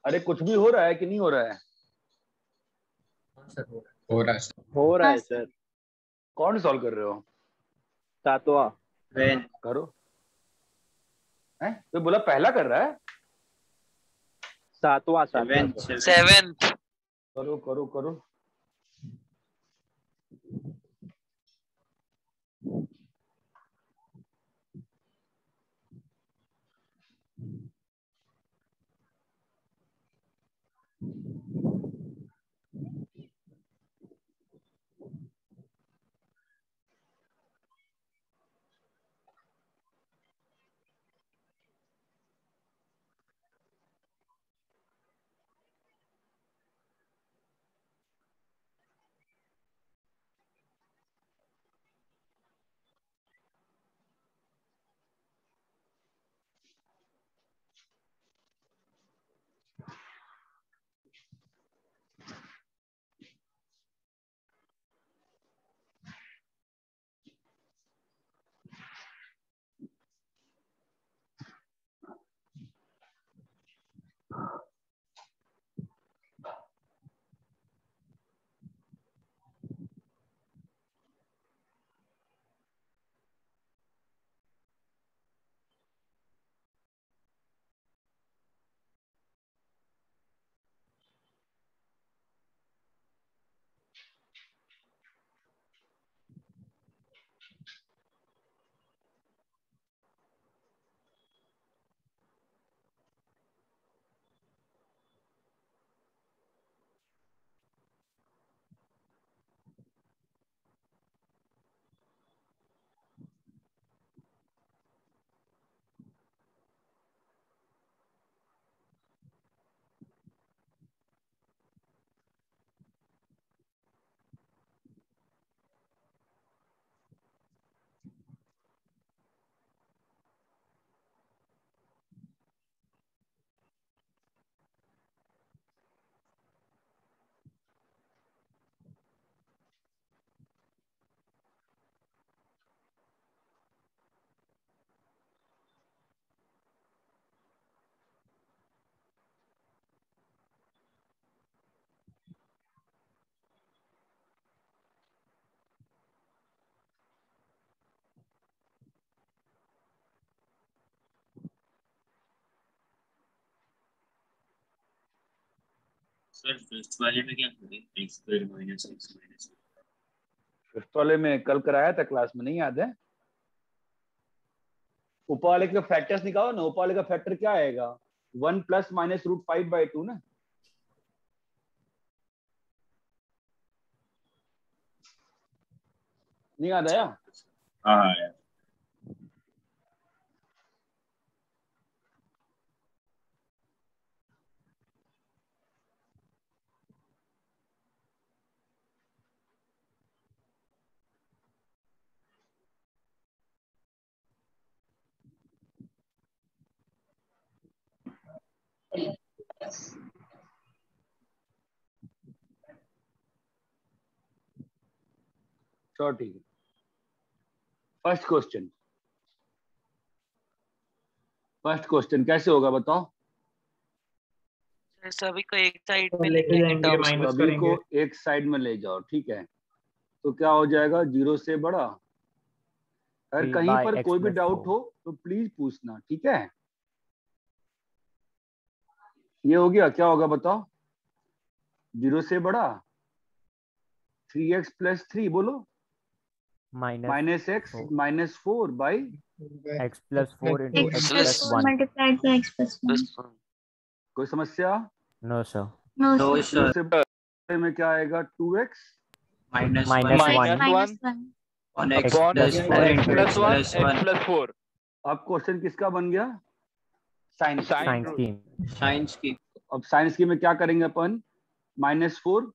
अरे कुछ भी हो रहा है कि नहीं हो रहा है? हाँ सर हो रहा है। हो रहा है सर। हो रहा हाँ है सर। कौन सॉल्व कर रहे हो? सातवां। करो। हैं तो बोला पहला कर रहा है। सातवां सेवेंथ। करो करो करो। सर फर्स्ट वाले में क्या करें? x square minus x minus first वाले में कल कराया था क्लास में, नहीं याद है? ऊपर वाले का फैक्टर्स निकालो ना। ऊपर वाले का फैक्टर क्या आएगा? 1 प्लस माइनस रूट 5/2 ना। नहीं याद आया? हाँ यार। चलो ठीक है। फर्स्ट क्वेश्चन, फर्स्ट क्वेश्चन कैसे होगा बताओ? सर सभी को एक साइड में लेके लेके जाएंगे, टर्म्स माइनस सभी को करेंगे। एक साइड में ले जाओ, ठीक है। तो क्या हो जाएगा? 0 से बड़ा। अगर 3 कहीं by पर x कोई भी plus डाउट 4. हो तो प्लीज पूछना, ठीक है? ये हो गया। क्या होगा बताओ? 0 से बड़ा 3x प्लस 3 बोलो, minus x minus 4 by x plus 4 into x x plus plus 1. multiplied by x plus 1. कोई समस्या? No sir. No No, sir. sir. 0 से बड़े में क्या आएगा? 2x minus Minus 1 1. Minus 1. on x x plus 4 into plus x 1 plus x 1 plus 4 अब question किसका बन गया? साइंस। Sine scheme. साइंस की। अब साइंस की में क्या करेंगे अपन? -4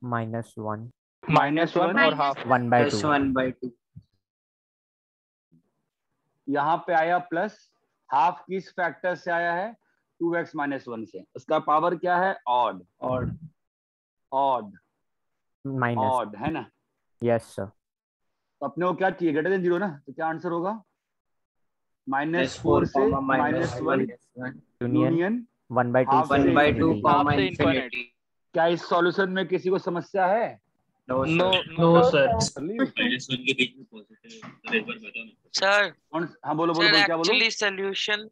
-1 -1 और हाफ 1/2. 1/2 यहाँ पे आया प्लस, हाफ किस फैक्टर से आया है? 2x माइनस 1 से। उसका पावर क्या है? ऑड। और ऑड minus. ऑड है ना? Yes sir. तो अपने को क्या चाहिए? ग्रेटर देन 0 ना। तो क्या आंसर होगा? -4 से -1 यूनियन 1/2 half से से 1/2 infinity. comma से infinity. क्या इस सॉल्यूशन में किसी को समस्या है? No, no sir. No sir. Minus 1 के बीच में पॉजिटिव तो एक बार बताओ ना। सर हाँ बोलो बोलो सर बोलो, क्या बोलो? एक्चुअली सोल्यूशन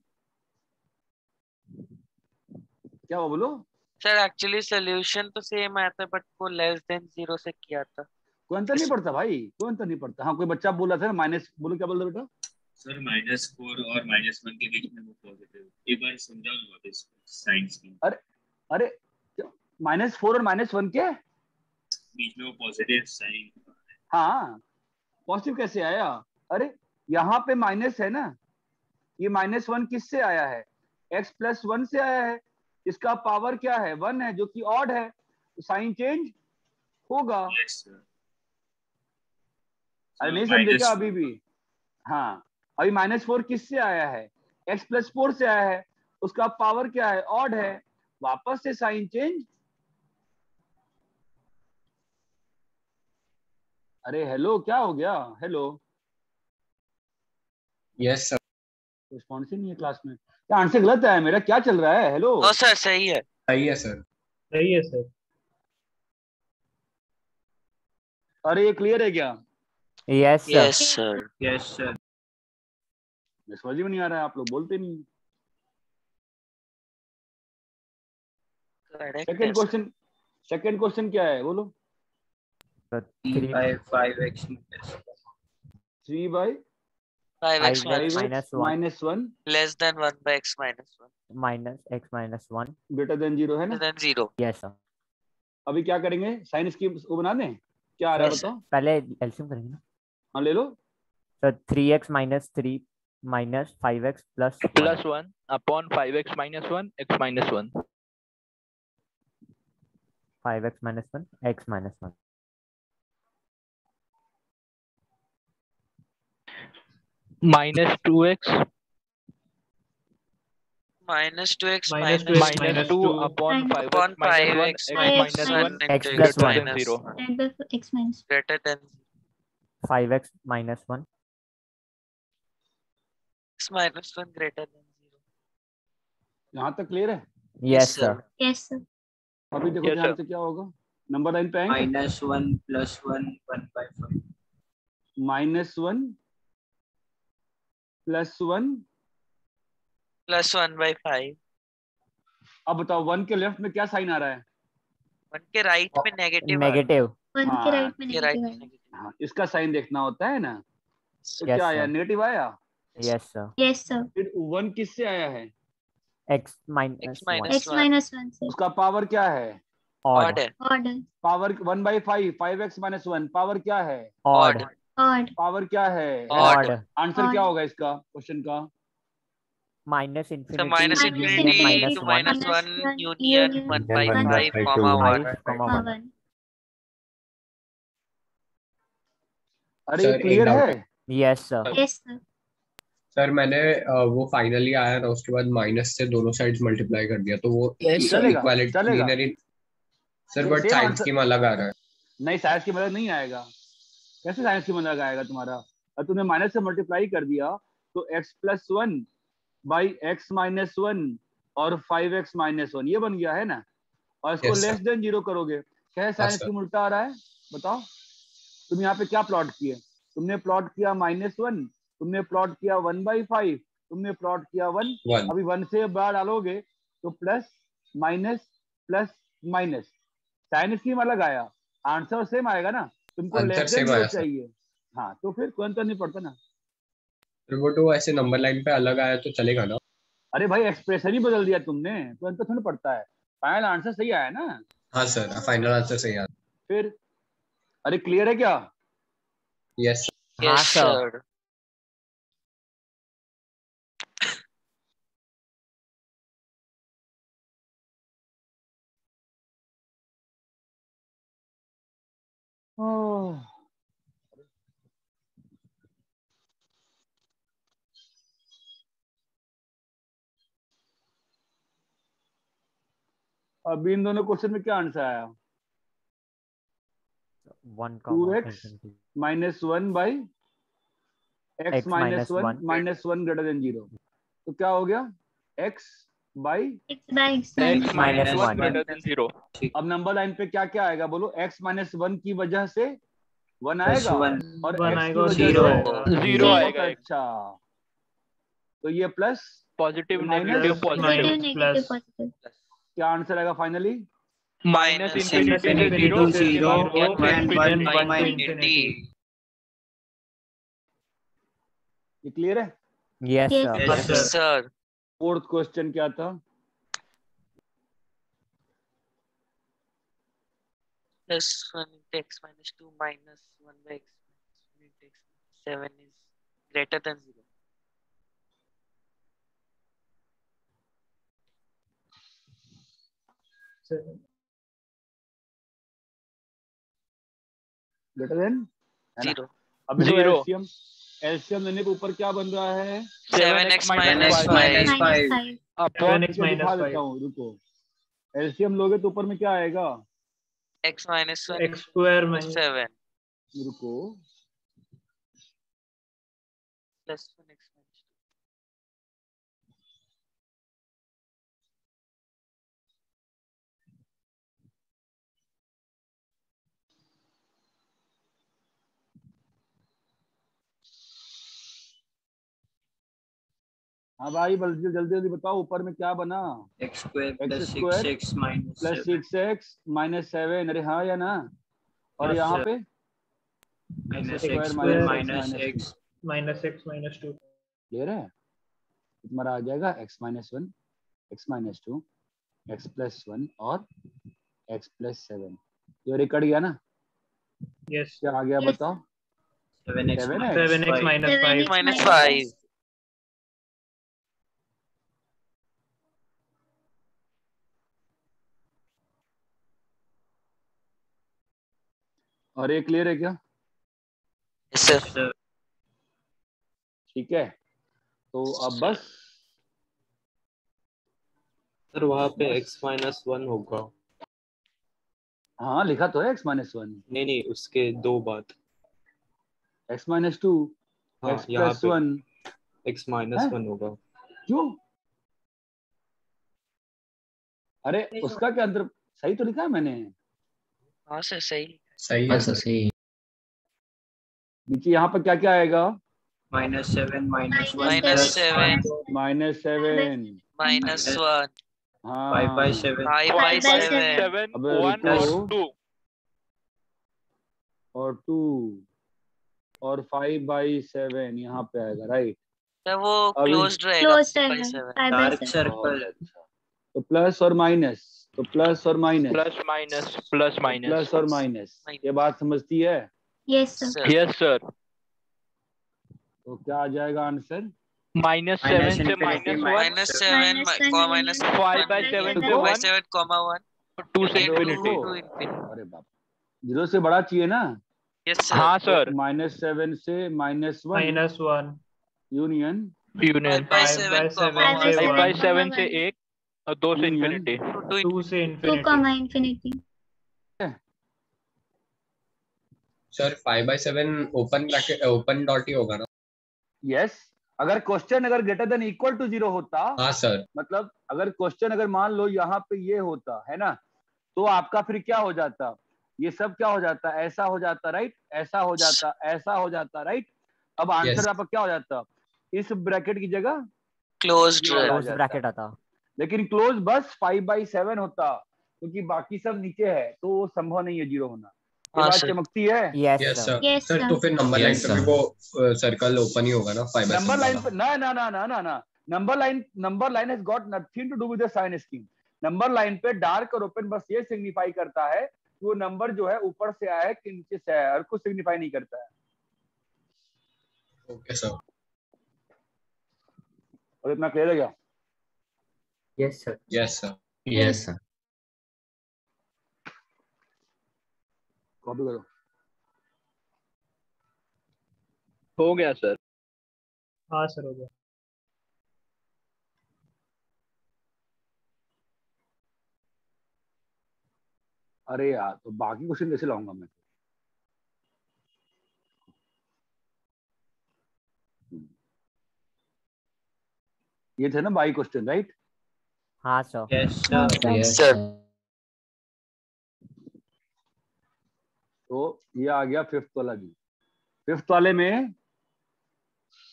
क्या वो बोलो? सर एक्चुअली सोल्यूशन तो सेम आया था बट वो लेस देन 0 से किया था। कोई अंतर नहीं पड़ता भाई, कोई अंतर नहीं पड़ता। हाँ कोई बच्चा बोल रहा था ना माइनस, बोलो क्या बोल रहे बेटा? सर -4 और -1 के बीच में वो पॉजिटिव, एक बार समझाओ ना वापस साइंस की। अरे -4 और -1 के बीच में वो पॉजिटिव साइन। हाँ पॉजिटिव कैसे आया? अरे यहाँ पे माइनस है ना, ये -1 किससे आया है? x प्लस 1 से आया है। इसका पावर क्या है? 1 है, जो कि ऑड है, तो साइन चेंज होगा। अरे नहीं समझे क्या अभी भी? हाँ अभी -4 किससे आया है? x प्लस 4 से आया है, उसका पावर क्या है? ऑड है, वापस से साइन चेंज। अरे हेलो, क्या हो गया? Hello, yes sir. रिस्पॉन्स ही नहीं है क्लास में। क्या आंसर गलत है मेरा? क्या चल रहा है? हेलो नो सर सही है। सही है सर। सही है सर। अरे ये क्लियर है क्या? Yes sir. Yes sir. Yes, sir. समझ में नहीं आ रहा है, आप लोग बोलते नहीं। सेकंड क्वेश्चन क्या है बोलो? 3 by 5x 3 by 5x 5x minus 1 less than 1 by x minus 1 minus x minus 1 greater than 0 है ना? than 0. Yes sir. अभी क्या करेंगे? साइन स्कीम को बना दें? क्या आ रहा है Yes, बताओ? पहले एलसीएम करेंगे ना? हाँ ले लो। Sir 3x minus 3 minus 5x plus 1 upon 5x minus 1 x minus 1 5x minus 1 x minus 1 minus 2x minus 2x Minus minus 2x minus 2 upon 5x upon minus 1 5x x minus 1 x greater plus 1 than 0 And the x minus greater than 5x minus 1 x minus 1 greater than 0. यहाँ तक clear है? yes sir. yes sir. अभी देखो Yes, ध्यान sir. से क्या होगा। Number line पे आएंगे। -1 plus 1 1 by 5. -1 plus 1 plus 1 by 5 अब बताओ 1 के लेफ्ट में क्या साइन आ रहा है? 1 के राइट में नेगेटिव नेगेटिव। 1 के राइट में के राइट नेगेटिव में है। हाँ, इसका साइन देखना होता है ना। तो Yes, क्या आया? sir. नेगेटिव आया। Yes sir. Yes sir. फिर 1 किससे आया है? x माइनस x माइनस 1 से। उसका पावर क्या है? Odd. Odd. Power 1/5 5x minus 1 power क्या है? ऑड। ऑड। पावर क्या है? ऑड। आंसर क्या होगा इसका क्वेश्चन का? Minus So infinity minus infinity to minus 1 union 1/5 comma 1. अरे Sir, क्लियर एक doubt है? Yes sir. Yes sir. Sir मैंने वो फाइनली आया ना, उसके बाद माइनस से दोनों साइड्स मल्टीप्लाई कर दिया तो वो चलेगा, इक्वालिटी चलेगा। सर बट साइन स्कीम अलग आ रहा है। नहीं, साइंस की मदद नहीं आएगा। कैसे साइंस की मदद आएगा तुम्हारा? और तुमने माइनस से मल्टीप्लाई कर दिया तो x plus 1 by x minus 1 और 5x माइनस 1 ये बन गया है ना। और इसको Yes, sir. लेस देन 0 करोगे। क्या साइंस sir. की उल्टा आ रहा है? बताओ। तुम यहाँ पे क्या प्लॉट किए? तुमने प्लॉट किया -1, तुमने प्लॉट किया 1/5, तुमने प्लॉट किया 1। अभी 1 से बाहर डालोगे तो plus minus plus minus. Sign scheme अलग आया, आंसर सेम आएगा ना। तुमको Answer लेस देन same 0 आया, sir. चाहिए। हाँ, तो फिर कोई अंतर नहीं पड़ता ना। वो तो ऐसे नंबर लाइन पे अलग आया तो चलेगा ना? अरे भाई एक्सप्रेशन ही बदल दिया तुमने, तो अंतर थोड़ा पड़ता है। फाइनल आंसर सही आया ना। हाँ सर, फाइनल आंसर सही आया। फिर अरे क्लियर है क्या? यस हाँ सर। अभी इन दोनों क्वेश्चन में क्या आंसर आया? 2x minus 1 by x minus 1 minus 1 greater than 0। तो क्या हो गया? x by x minus 1 greater than 0। अब नंबर लाइन पे क्या क्या आएगा बोलो? x माइनस 1 की वजह से 1 आएगा और x की वजह से 0 आएगा। अच्छा, तो ये plus positive minus negative plus क्या आंसर आएगा finally? Minus infinity to 0 and 1 to infinity. ये क्लियर है? Yes sir. फोर्थ क्वेश्चन क्या था? Plus 1 into x minus 2 minus 1 by x minus 1 into x minus 7 is greater than 0. Greater than 0. अभी Zero. LCM लेने के ऊपर क्या बन रहा है? 7x minus 5. 7x minus दिखा 5 देता हूँ, रुको। एलसीएम लोगे तो ऊपर में क्या आएगा? x minus 1 x square minus 7 रुको, plus 1x minus 2. हाँ भाई जल्दी जल्दी बताओ, ऊपर में क्या बना? x square plus square 6x minus plus 7. 6x minus 7। अरे हाँ या ना? और Yes, यहाँ sir. पे Minus square x minus square x minus minus x. minus x minus 2 clear है? तुम्हारा आ जाएगा x minus 1, x minus 2, x plus 1 और x प्लस 7। ये रिकट गया ना? yes क्या आ गया बताओ? 7x 7x minus 5 minus 5. और ये क्लियर है क्या? Yes, sir. ठीक है, तो अब बस सर वहाँ पे x माइनस 1 होगा। हाँ लिखा तो है x माइनस 1। नहीं उसके दो बाद x माइनस 2 हाँ, x यहाँ प्लस पे 1 x माइनस 1 होगा। क्यों? अरे उसका क्या अंदर सही तो लिखा है मैंने। हाँ सर सही। सही है सर। नीचे यहाँ पर क्या क्या आएगा? minus 7 minus 1 minus plus 7 minus 7 minus 1 हाँ 5/7 5/7 अब 1 रुको, 2 और 2 और 5/7 यहाँ पे आएगा, राइट। तो वो अब क्लोज्ड रहेगा क्लोज 5/7 डार्क बहुत सर्कल अच्छा। तो प्लस और माइनस, तो प्लस और minus, plus minus plus minus plus और माइनस, ये बात समझती है? Yes sir. Sir yes sir. तो क्या आ जाएगा आंसर? -7 से -1 -7 -7 5/7 से 1 5/7 1 2 से देखो, इंफिनिटी। to infinity। अरे बाप, 0 से बड़ा चाहिए ना? Yes sir. हाँ सर। -7 से -1 -1 यूनियन 5/7 5/7 से 1 और 2 से यूनियन इंफिनिटी। 2 से 2, infinity. Sir 5/7 open bracket open dot ही होगा ना? यस, अगर क्वेश्चन अगर ग्रेटर देन इक्वल टू 0 होता, हाँ सर। मतलब अगर क्वेश्चन अगर मान लो यहाँ पे ये होता है ना, तो आपका फिर क्या हो जाता? ये सब क्या हो जाता? ऐसा हो जाता, राइट? ऐसा हो जाता, ऐसा हो जाता, राइट? अब आंसर आपका क्या हो जाता? इस ब्रैकेट की जगह क्लोज्ड ब्रैकेट आता। लेकिन क्लोज बस 5/7 होता, क्योंकि बाकी सब नीचे है, तो वो संभव नहीं है 0 होना। ये हाँ बात सर। चमकती है? Yes sir. सर तो फिर नंबर लाइन पे भी वो सर्कल ओपन ही होगा ना 5/7 नंबर लाइन वाला? पे ना ना ना ना ना ना, number line has got nothing to do with the sign scheme. Number line पे डार्क और ओपन बस ये सिग्निफाई करता है कि वो नंबर जो है ऊपर से आया है कि नीचे से आया है, और कुछ सिग्निफाई नहीं करता है। Okay sir. और इतना क्लियर है क्या? Yes sir. Yes sir. Yes sir. Copy करो। हो गया सर। हाँ सर हो गया। अरे यार, तो बाकी क्वेश्चन कैसे लाऊंगा मैं? ये थे ना बाई क्वेश्चन, राइट? हाँ सर। Yes sir. तो ये आ गया फिफ्थ वाला भी। फिफ्थ वाले में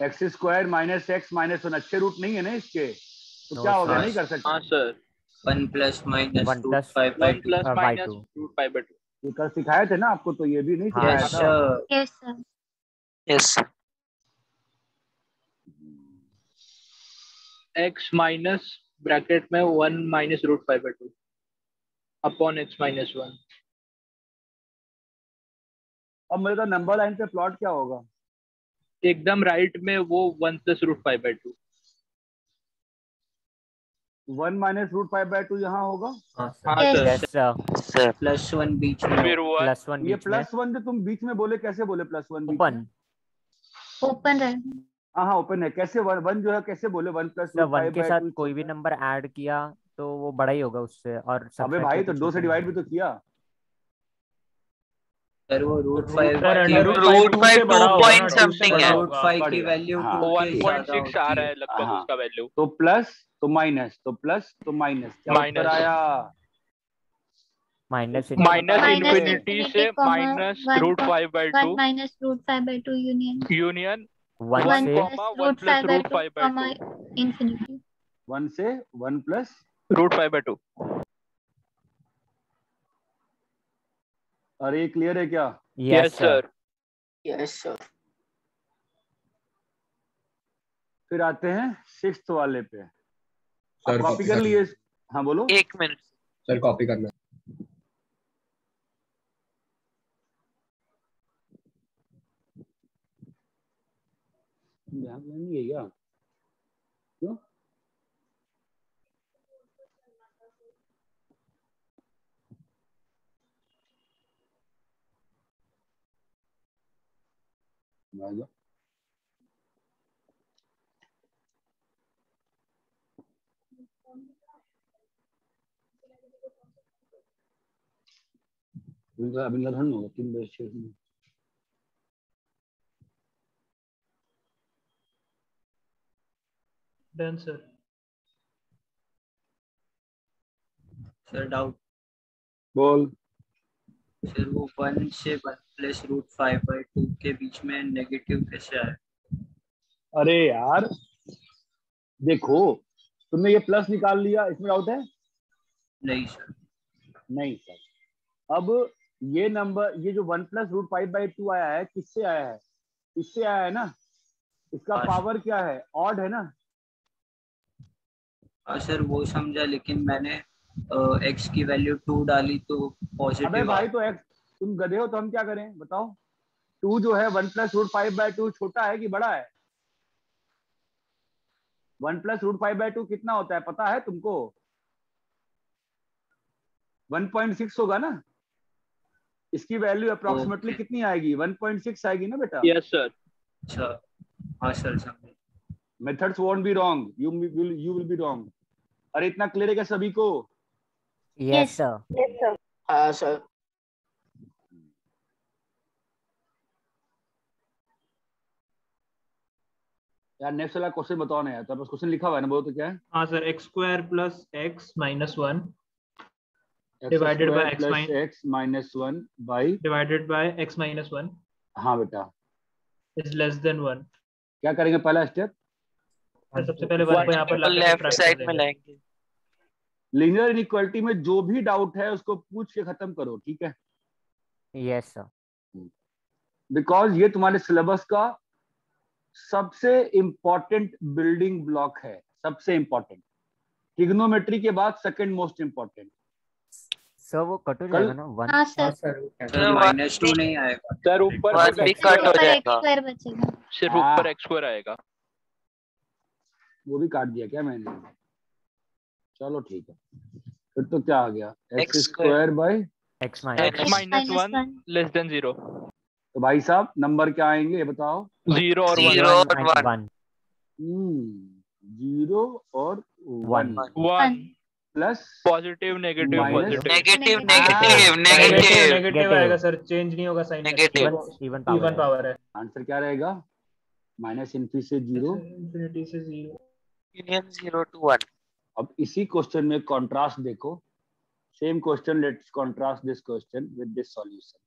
x² - x - 1 अच्छे रूट नहीं है ना इसके, तो क्या हो गया? नहीं कर सकते। हाँ सर। 1 + +1 + -√5/2। ये कल सिखाए थे ना आपको, तो ये भी नहीं सिखाया यस था? Sir. Yes sir. Yes x minus bracket में 1 - √5/2 अपॉन x - 1। अब मेरे तो नंबर लाइन पे प्लॉट क्या होगा? एकदम राइट में वो 1 + √5/2। 1 - √5/2 यहाँ होगा। हाँ सर। Yes sir. +1 बीच में फिर होगा। +1 ये बीच में। +1 जो तुम बीच में बोले, कैसे बोले +1 बीच ओपन। में? ओपन रहेगा। हाँ ओपन है। कैसे 1 जो है कैसे बोले? 1 + सर 1 के साथ √5/2 कोई भी नंबर ऐड किया तो वो बड़ा ही होगा उससे, और अबे भाई, तो 2 से डिवाइड भी तो किया। सर वो सर √5 2 समथिंग है। √5 की वैल्यू 2 के ज्यादा 1.6 आ रहा है होती है। लगभग उसका वैल्यू। तो प्लस तो माइनस, तो प्लस तो माइनस, क्या उत्तर आया? माइनस इन्फिनिटी से -√5/2 -√5/2 यूनियन 1 1 से + √5/2 इंफिनिटी। 1 से 1 + √5/2। अरे क्लियर है क्या? Yes sir. Yes sir. फिर आते हैं सिक्स्थ वाले पे। सर आप कॉपी कर लिए? हाँ बोलो। 1 मिनट। सर कॉपी करना। ध्यान नहीं है क्या? क्यों? अभी धन होगा 3/6। Done sir. Sir doubt. बोल। सर वो 1 से 1 + √5/2 के बीच में नेगेटिव कैसे आया? अरे यार देखो, तुमने ये प्लस निकाल लिया, इसमें डाउट है? नहीं सर। नहीं सर। अब ये नंबर, ये जो 1 + √5/2 आया है, किससे आया है? इससे आया है ना। इसका पावर क्या है? ऑड है ना। सर वो समझा, लेकिन मैंने x की वैल्यू 2 डाली तो अबे पॉजिटिव भाई तो x, तुम गधे हो तो हम क्या करें बताओ? 2 जो है 1 + √5/2 छोटा है कि बड़ा है? 1 + √5/2 कितना होता है पता है तुमको? 1.6 होगा ना। इसकी वैल्यू अप्रोक्सीमेटली कितनी आएगी? 1.6 आएगी ना बेटा। Yes sir. अच्छा हाँ सर समझे। Methods won't be wrong, you will be wrong. अरे इतना क्लियर है क्या सभी को? Yes sir. हाँ सर। यार नेक्स्ट वाला क्वेश्चन बताओ ना यार, तो बस क्वेश्चन लिखा हुआ है ना, बोलो तो क्या है? हाँ sir, x² + x - 1 x² divided by x + x - 1 by divided by x - 1 हाँ बेटा is less than 1। क्या करेंगे पहला स्टेप? सर सबसे पहले 1 को यहाँ पर लाके लेफ्ट सब्ट्रैक्ट साइड कर में देंगे। लाएंगे। लीनियर इनइक्वालिटी में जो भी डाउट है उसको पूछ के खत्म करो, ठीक है? Yes sir. बिकॉज ये तुम्हारे सिलेबस का सबसे इंपॉर्टेंट बिल्डिंग ब्लॉक है, सबसे इंपॉर्टेंट। ट्रिग्नोमेट्री के बाद सेकंड मोस्ट इंपॉर्टेंट। सर वो कट हो कल जाएगा ना 1? हाँ हाँ सर। सर -2 नहीं आएगा सर ऊपर वन भी कट हो ऊपर जाएगा। x² बचेगा। सिर्फ ऊपर x² आएगा। वो भी काट दिया क्या मैंने? चलो ठीक है, फिर तो क्या आ गया? x² by x - x - 1 less than 0। तो भाई साहब नंबर क्या आएंगे ये बताओ? 0 और 1। 0 और 1 0 और 1 1 plus positive negative minus positive. Negative negative negative negative आएगा सर, चेंज नहीं होगा sign. Negative even even power है। आंसर क्या रहेगा? -∞ से 0 इंफिनिटी से 0 यूनियन 0 to 1। अब इसी क्वेश्चन में कंट्रास्ट देखो। Same question, let's contrast this question with this solution.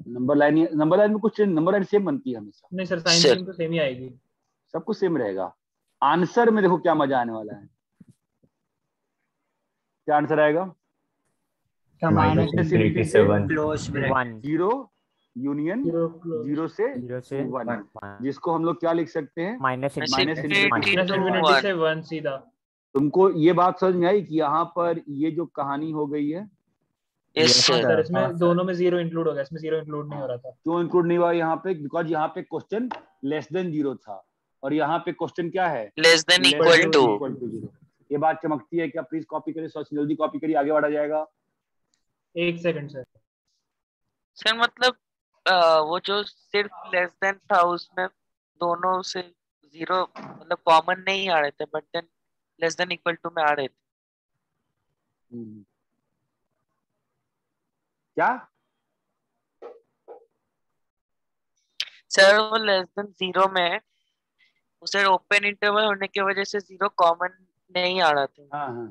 Number line में कुछ नंबर लाइन सेम बनती है हमेशा। नहीं सर, साइन सेम तो सेम ही आएगी। सब कुछ सेम रहेगा। आंसर में देखो क्या मजा आने वाला है। क्या आंसर आएगा? -∞ से 1 क्लोज ब्रैकेट 0 यूनियन 0 से 1, जिसको हम लोग क्या लिख सकते हैं? -∞ इंफिनिटी से 1 सीधा। तुमको ये बात समझ में आई कि यहाँ पर ये जो कहानी हो गई है? यस सर, इसमें दोनों में 0 इंक्लूड हो गया, इसमें 0 इंक्लूड नहीं हो रहा था। क्यों इंक्लूड नहीं हुआ यहाँ पे? बिकॉज यहाँ पे क्वेश्चन लेस देन 0 था और यहाँ पे क्वेश्चन क्या है? Less than equal to. 0। ये बात चमकती है क्या? प्लीज कॉपी करिए, जल्दी कॉपी करिए, आगे बढ़ा जाएगा। 1 सेकंड सर। सर मतलब वो जो सिर्फ लेस देन था उसमें दोनों से 0 मतलब कॉमन नहीं आ रहे थे, but then less than equal to में आ रहे थे। क्या सर वो लेस देन 0 में उसे ओपन इंटरवल होने की वजह से 0 कॉमन नहीं आ रहा था। हाँ।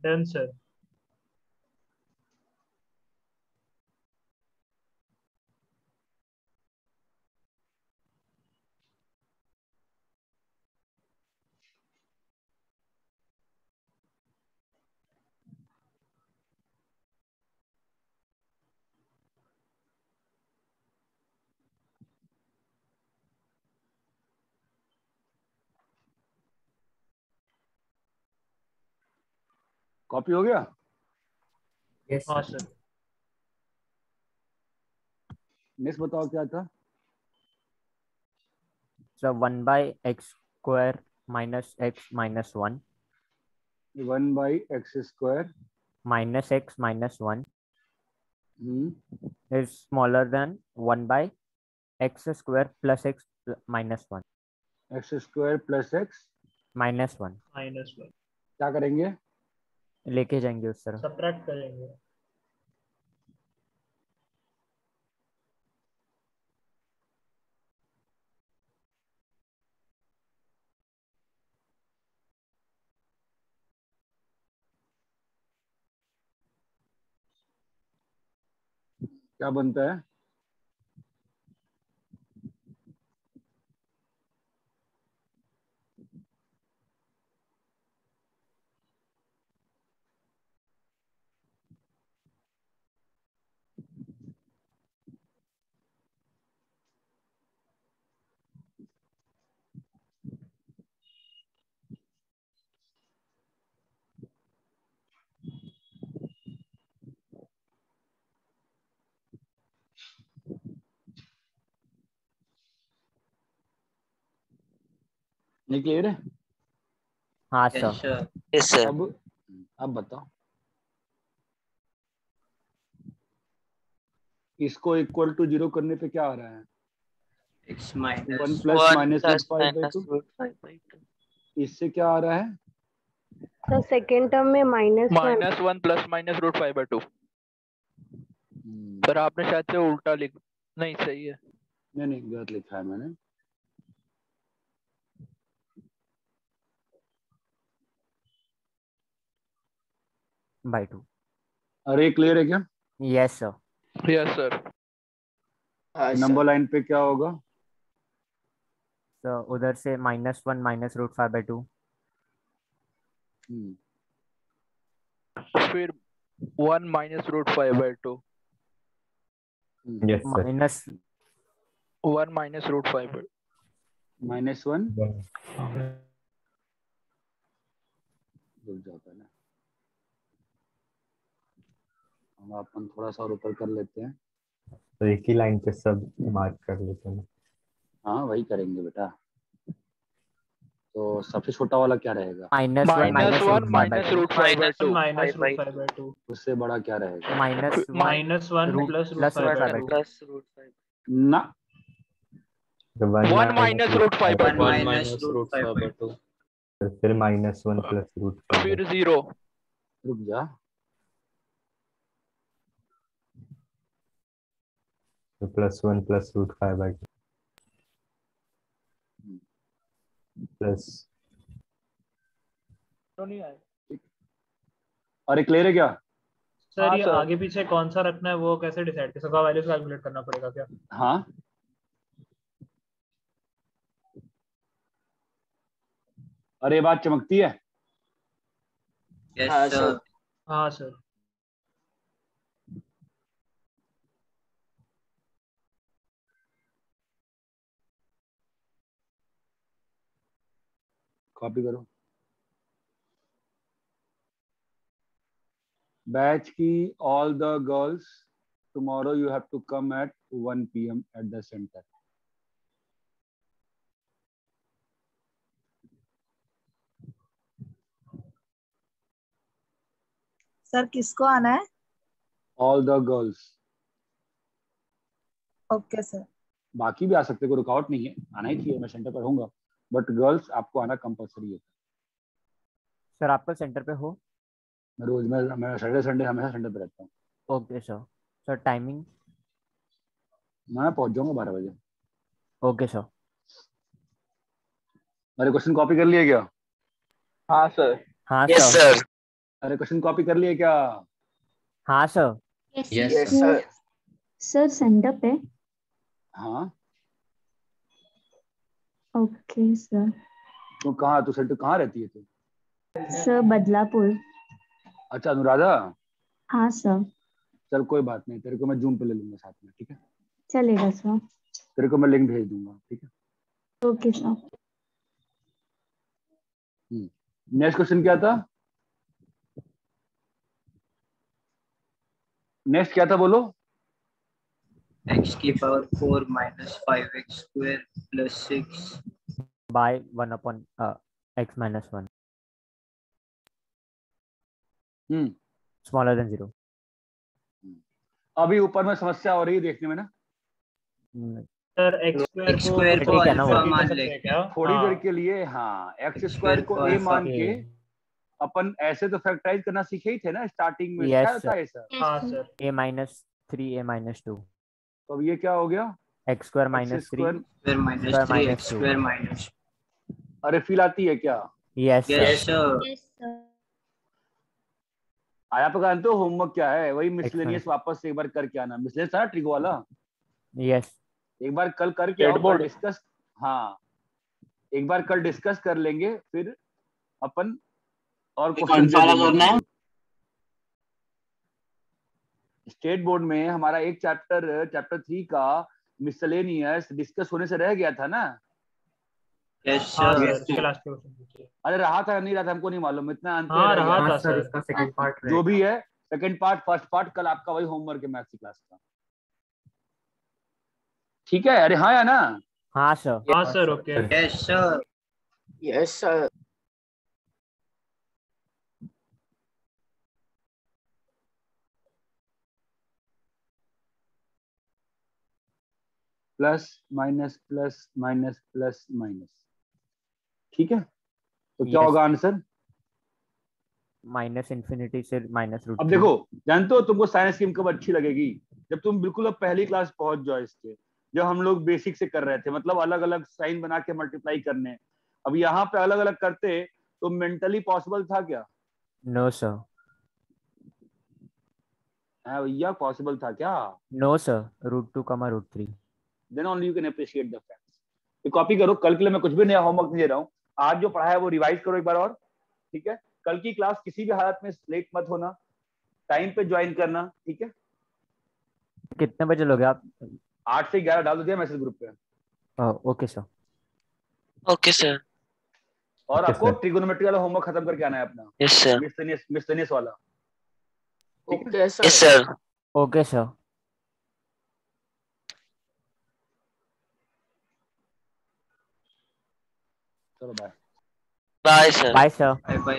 Done sir. कॉपी हो गया? हाँ सर। नेक्स्ट बताओ क्या था? Sir 1/x² - x - 1 1/x² - x - 1 is smaller than 1/x² + x - 1 x² + x -1। क्या करेंगे? लेके जाएंगे उस तरफ। सब्ट्रैक्ट करेंगे। क्या बनता है? नहीं क्लियर है? हाँ yes sir. Sir. Yes sir. अब बताओ, इसको इक्वल टू 0 करने पे क्या आ रहा है? x 1 minus plus one minus root plus 5/2। Root 5/2। इससे क्या आ रहा है? तो सेकेंड टर्म में -1 प्लस माइनस रूट 5/2। सर आपने शायद से उल्टा लिख, नहीं सही है। नहीं गलत लिखा है मैंने। बाय 2। अरे क्लियर है क्या? Yes sir. Yes sir. Number line पे क्या होगा? तो उधर से -1 माइनस रूट 5/2। फिर 1 minus root 5/2। Yes sir. Minus 1 minus root 5/2। -1 रुक जाओ पहले, हम अपन थोड़ा सा और ऊपर कर लेते हैं। तो एक ही लाइन पे सब मार्क कर लेते हैं। हाँ वही करेंगे बेटा। तो सबसे छोटा वाला क्या रहेगा? -1 माइनस रूट 5/2। Minus root 5/2। उससे बड़ा क्या रहेगा? -1 प्लस रूट 5/2। Plus root 5। ना, 1 माइनस रूट 5/2। 1 minus root 5/2। फिर -1 प्लस रूट 5/2। फिर 0। रुक जा, तो +1 प्लस रूट 5/2 प्लस। तो नहीं आए अरे क्लियर है क्या? सर? ये आगे पीछे कौन सा रखना है वो कैसे डिसाइड कर सकते? वैल्यूज कैलकुलेट करना पड़ेगा क्या? हाँ अरे बात चमकती है। Yes sir. हाँ सर। कॉपी करो। बैच की all the girls, tomorrow you have to come at 1 PM at the centre. Sir किसको आना है? All the girls. Okay sir. बाकी भी आ सकते, कोई रुकावट नहीं है, आना ही चाहिए, मैं सेंटर पर रहूंगा, बट गर्ल्स आपको आना कंपलसरी है। सर आप कल सेंटर पे हो? मैं रोज मैं सैटरडे संडे हमेशा सेंटर पे रहता हूँ। Okay sir. Sir timing? मैं पहुंच जाऊंगा 12 बजे। Okay sir. अरे क्वेश्चन कॉपी कर लिए क्या? हाँ सर। हाँ यस सर। सर। अरे क्वेश्चन कॉपी कर लिए क्या? हाँ sir. Yes sir. Sir centre पे? हाँ। Okay sir. तू कहाँ, तू सेंटर कहाँ रहती है तू? सर बदलापुर। अच्छा अनुराधा। हाँ सर। चल कोई बात नहीं, तेरे को मैं जूम पे ले लूंगा साथ में, ठीक है? चलेगा सर। तेरे को मैं लिंक भेज दूंगा, ठीक है? Okay sir. नेक्स्ट क्वेश्चन क्या था? नेक्स्ट क्या था बोलो? x की power 4 minus 5x square plus 6 by 1 x minus 1 smaller than 0। अभी ऊपर में समस्या हो रही है देखने में ना। सर x स्क्वायर को अल्फा मान लें क्या? थोड़ी देर के लिए हाँ, एक्स स्क्वायर को a मान के अपन ऐसे तो फैक्टराइज करना सीखे ही थे ना स्टार्टिंग में। क्या था ऐसा? हाँ sir. a minus 3 a minus 2। तो अब ये क्या हो गया? x square minus 3 square minus 3 x square minus. अरे फील आती है क्या? Yes yes sir. आया पे जानते हो होमवर्क क्या है? वही मिसलेनियस वापस से एक बार करके आना। मिसलेनियस था ट्रिगो वाला, यस एक बार कल करके आओ, Skateboard। डिस्कस। हाँ, एक बार कल डिस्कस कर लेंगे, फिर अपन और कौन सा वाला करना है? स्टेट बोर्ड में हमारा एक चैप्टर 3 का मिसलेनियस डिस्कस होने से रह गया था ना। यस हाँ सर। सर, इसके लास्ट क्वेश्चन पूछिए। अरे रहा था नहीं रहा था हमको नहीं मालूम, इतना अंतर हाँ रह रहा गया। था सर सर। इसका सेकंड पार्ट जो भी है, सेकंड पार्ट फर्स्ट पार्ट कल आपका वही होमवर्क है मैथ्स की क्लास का, ठीक है? अरे हाँ या ना? हाँ सर। हाँ sir, okay. Yes sir. Yes sir. Plus minus plus minus plus minus, ठीक है? तो क्या Yes. होगा आंसर? माइनस इन्फिनिटी से माइनस रूट। अब देखो, जानते हो तुमको साइंस स्कीम कब अच्छी लगेगी? जब तुम बिल्कुल अब पहली क्लास पहुंच जाओ इसके, जब हम लोग बेसिक से कर रहे थे, मतलब अलग अलग साइन बना के मल्टीप्लाई करने। अब यहाँ पे अलग अलग करते तो मेंटली पॉसिबल था क्या? No sir. हाँ भैया, पॉसिबल था क्या? No sir, √2, √3। Then only you can appreciate the facts. तो कॉपी करो, कल के लिए मैं कुछ भी नया होमवर्क नहीं दे रहा हूँ। आज जो पढ़ा है वो रिवाइज करो एक बार और, ठीक है? कल की क्लास किसी भी हालत में लेट मत होना, टाइम पे ज्वाइन करना, ठीक है? कितने बजे लोगे आप? 8 से 11 डाल दिया मैसेज ग्रुप पे। Okay sir. Okay sir. और Okay, आपको sir. ट्रिगोनोमेट्री वाला होमवर्क खत्म करके आना है अपना, यस सर। मिसलेनियस वाला, ठीक है? Okay sir. Yes sir. Okay sir. चलो bye. Bye sir. Bye sir. Bye bye.